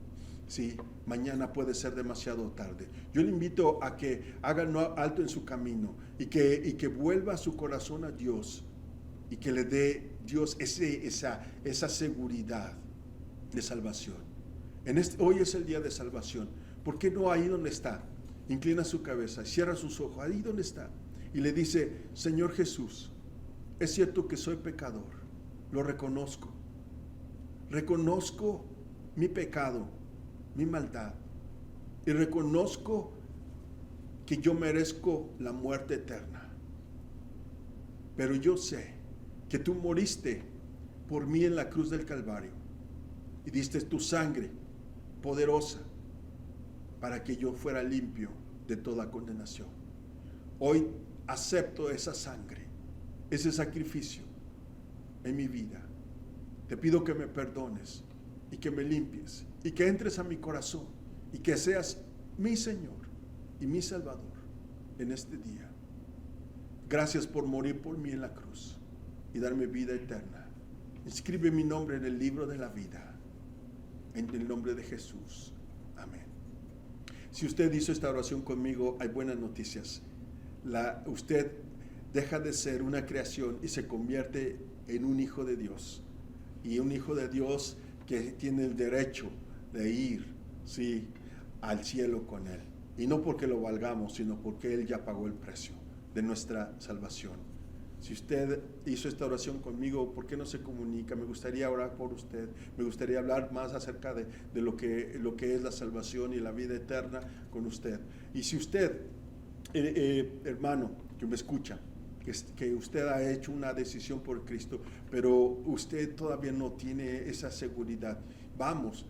Sí, mañana puede ser demasiado tarde. Yo le invito a que haga alto en su camino y que vuelva su corazón a Dios, y que le dé Dios esa seguridad de salvación. Hoy es el día de salvación. ¿Por qué no ahí donde está? Inclina su cabeza, cierra sus ojos, ahí donde está, y le dice: Señor Jesús, es cierto que soy pecador, lo reconozco mi pecado, mi maldad, y reconozco que yo merezco la muerte eterna, pero yo sé que tú moriste por mí en la cruz del Calvario y diste tu sangre poderosa para que yo fuera limpio de toda condenación. Hoy acepto esa sangre, ese sacrificio en mi vida. Te pido que me perdones y que me limpies y que entres a mi corazón y que seas mi Señor y mi Salvador en este día. Gracias por morir por mí en la cruz y darme vida eterna. Inscribe mi nombre en el libro de la vida, en el nombre de Jesús. Amén. Si usted hizo esta oración conmigo, hay buenas noticias. Usted deja de ser una creación y se convierte en un hijo de Dios. Y un hijo de Dios que tiene el derecho de ir, sí, al cielo con Él. Y no porque lo valgamos, sino porque Él ya pagó el precio de nuestra salvación. Si usted hizo esta oración conmigo, ¿por qué no se comunica? Me gustaría orar por usted. Me gustaría hablar más acerca de lo que es la salvación y la vida eterna con usted. Y si usted, hermano, que me escucha, que usted ha hecho una decisión por Cristo, pero usted todavía no tiene esa seguridad, vamos,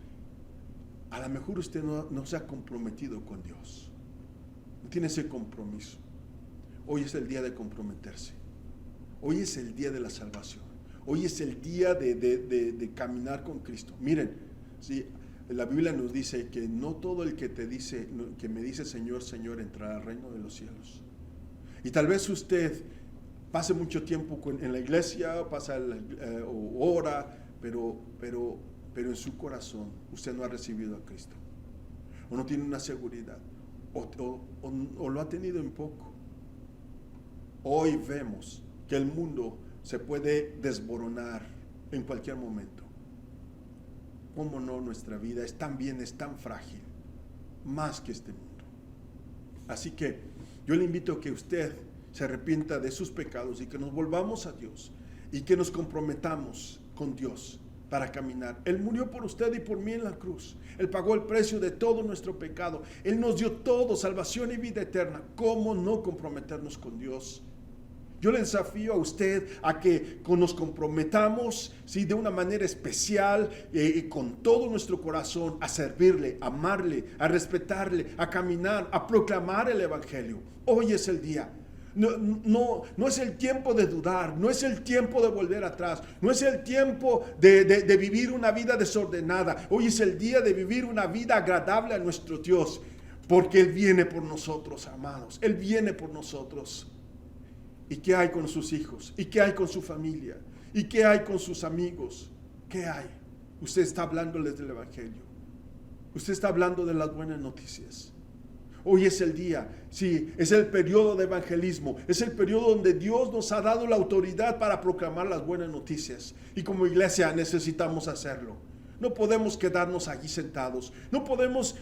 a lo mejor usted no se ha comprometido con Dios, no tiene ese compromiso. Hoy es el día de comprometerse. Hoy es el día de la salvación. Hoy es el día de caminar con Cristo. Miren, ¿sí? La Biblia nos dice que no todo el que me dice Señor, Señor, entrará al reino de los cielos. Y tal vez usted pase mucho tiempo en la iglesia, o ora, pero en su corazón usted no ha recibido a Cristo. O no tiene una seguridad. O lo ha tenido en poco. Hoy vemos que el mundo se puede desboronar en cualquier momento. ¿Cómo no? Nuestra vida es tan frágil, más que este mundo. Así que yo le invito a que usted se arrepienta de sus pecados y que nos volvamos a Dios y que nos comprometamos con Dios para caminar. Él murió por usted y por mí en la cruz. Él pagó el precio de todo nuestro pecado. Él nos dio todo, salvación y vida eterna. ¿Cómo no comprometernos con Dios? Yo le desafío a usted a que nos comprometamos, ¿sí?, de una manera especial, con todo nuestro corazón, a servirle, a amarle, a respetarle, a caminar, a proclamar el Evangelio. Hoy es el día. No es el tiempo de dudar, no es el tiempo de volver atrás, no es el tiempo de vivir una vida desordenada. Hoy es el día de vivir una vida agradable a nuestro Dios, porque Él viene por nosotros, amados. Él viene por nosotros. ¿Y qué hay con sus hijos? ¿Y qué hay con su familia? ¿Y qué hay con sus amigos? ¿Qué hay? Usted está hablándoles del Evangelio. Usted está hablando de las buenas noticias. Hoy es el día, sí, es el periodo de evangelismo, es el periodo donde Dios nos ha dado la autoridad para proclamar las buenas noticias. Y como iglesia necesitamos hacerlo. No podemos quedarnos allí sentados. No podemos,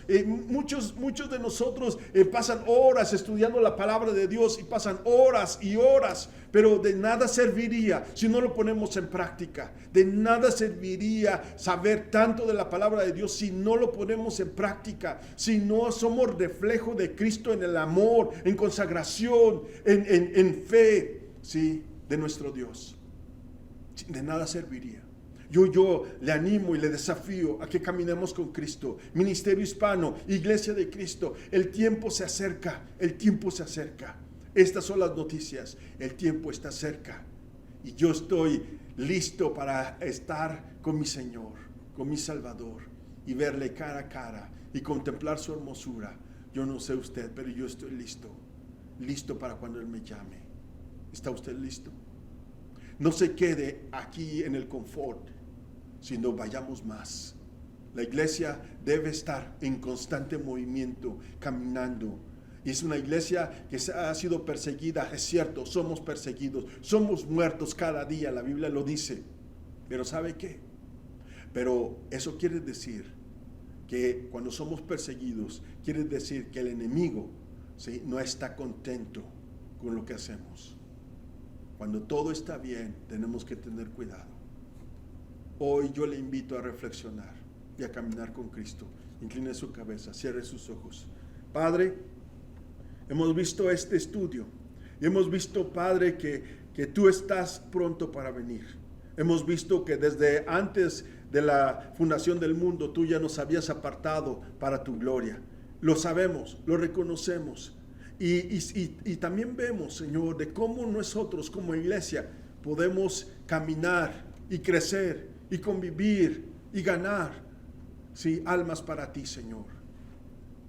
muchos de nosotros pasan horas estudiando la palabra de Dios y pasan horas y horas, pero de nada serviría si no lo ponemos en práctica. De nada serviría saber tanto de la palabra de Dios si no lo ponemos en práctica, si no somos reflejo de Cristo en el amor, en consagración, en fe, ¿sí?, de nuestro Dios. De nada serviría. Yo le animo y le desafío a que caminemos con Cristo. Ministerio Hispano, Iglesia de Cristo. El tiempo se acerca, el tiempo se acerca. Estas son las noticias. El tiempo está cerca. Y yo estoy listo para estar con mi Señor, con mi Salvador, y verle cara a cara y contemplar su hermosura. Yo no sé usted, pero yo estoy listo. Listo para cuando Él me llame. ¿Está usted listo? No se quede aquí en el confort, sino vayamos más. La iglesia debe estar en constante movimiento, caminando. Y es una iglesia que ha sido perseguida, es cierto, somos perseguidos, somos muertos cada día, la Biblia lo dice. Pero ¿sabe qué? Pero eso quiere decir que cuando somos perseguidos, quiere decir que el enemigo, ¿sí?, no está contento con lo que hacemos. Cuando todo está bien, tenemos que tener cuidado. Hoy yo le invito a reflexionar y a caminar con Cristo. Incline su cabeza, cierre sus ojos. Padre, hemos visto este estudio y hemos visto, Padre, que tú estás pronto para venir. Hemos visto que desde antes de la fundación del mundo tú ya nos habías apartado para tu gloria. Lo sabemos, lo reconocemos. Y también vemos, Señor, de cómo nosotros como iglesia podemos caminar y crecer y convivir y ganar, sí, almas para ti, Señor.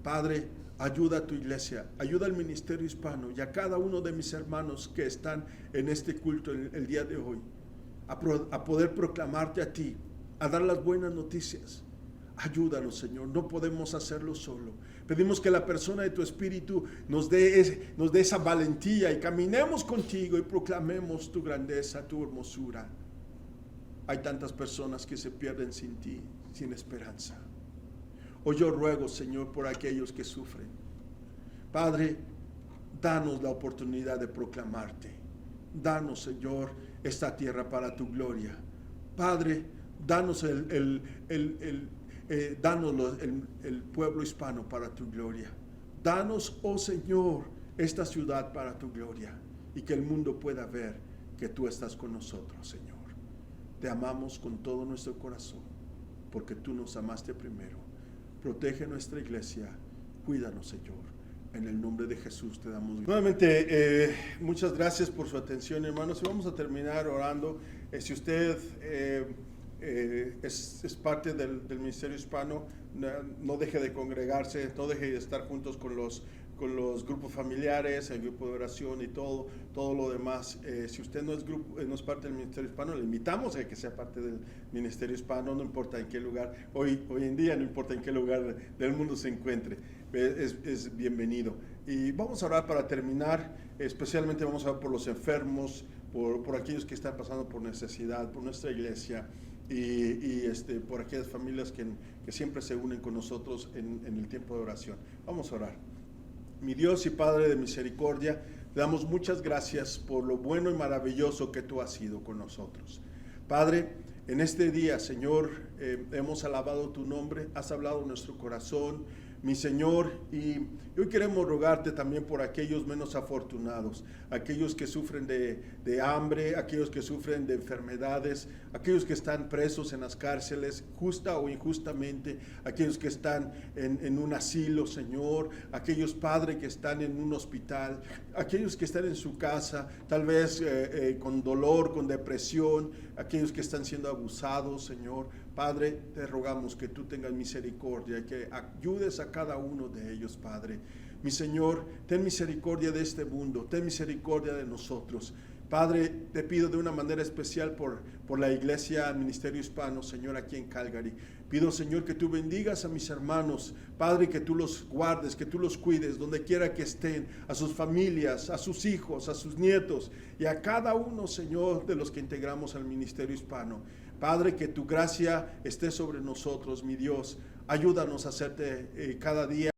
Padre, ayuda a tu iglesia, ayuda al Ministerio Hispano y a cada uno de mis hermanos que están en este culto el día de hoy, a poder proclamarte a ti, a dar las buenas noticias, Ayúdanos, Señor, no podemos hacerlo solo. Pedimos que la persona de tu Espíritu nos dé esa valentía y caminemos contigo y proclamemos tu grandeza, tu hermosura. Hay tantas personas que se pierden sin ti, sin esperanza. Hoy yo ruego, Señor, por aquellos que sufren. Padre, danos la oportunidad de proclamarte. Danos, Señor, esta tierra para tu gloria. Padre, danos el pueblo hispano para tu gloria. Danos, oh Señor, esta ciudad para tu gloria y que el mundo pueda ver que tú estás con nosotros, Señor. Te amamos con todo nuestro corazón porque tú nos amaste primero. Protege nuestra iglesia, cuídanos, Señor. En el nombre de Jesús te damos gracias. Nuevamente, muchas gracias por su atención, hermanos. Y vamos a terminar orando. Si usted es parte del Ministerio Hispano, no deje de congregarse, no deje de estar juntos con los grupos familiares, el grupo de oración y todo lo demás. Si usted no es parte del Ministerio Hispano, le invitamos a que sea parte del Ministerio Hispano, no importa en qué lugar, hoy en día no importa en qué lugar del mundo se encuentre, es bienvenido. Y vamos a orar para terminar, especialmente vamos a orar por los enfermos, por aquellos que están pasando por necesidad, por nuestra iglesia y por aquellas familias que siempre se unen con nosotros en el tiempo de oración. Vamos a orar. Mi Dios y Padre de misericordia, te damos muchas gracias por lo bueno y maravilloso que tú has sido con nosotros. Padre, en este día, Señor, hemos alabado tu nombre, has hablado en nuestro corazón, mi Señor, y hoy queremos rogarte también por aquellos menos afortunados, aquellos que sufren de hambre, aquellos que sufren de enfermedades, aquellos que están presos en las cárceles, justa o injustamente, aquellos que están en un asilo, Señor, aquellos, Padre, que están en un hospital, aquellos que están en su casa, tal vez con dolor, con depresión, aquellos que están siendo abusados, Señor. Padre, te rogamos que tú tengas misericordia y que ayudes a cada uno de ellos, Padre. Mi Señor, ten misericordia de este mundo, ten misericordia de nosotros. Padre, te pido de una manera especial por la iglesia Ministerio Hispano, Señor, aquí en Calgary. Pido, Señor, que tú bendigas a mis hermanos, Padre, que tú los guardes, que tú los cuides, donde quiera que estén, a sus familias, a sus hijos, a sus nietos y a cada uno, Señor, de los que integramos al Ministerio Hispano. Padre, que tu gracia esté sobre nosotros, mi Dios. Ayúdanos a hacerte cada día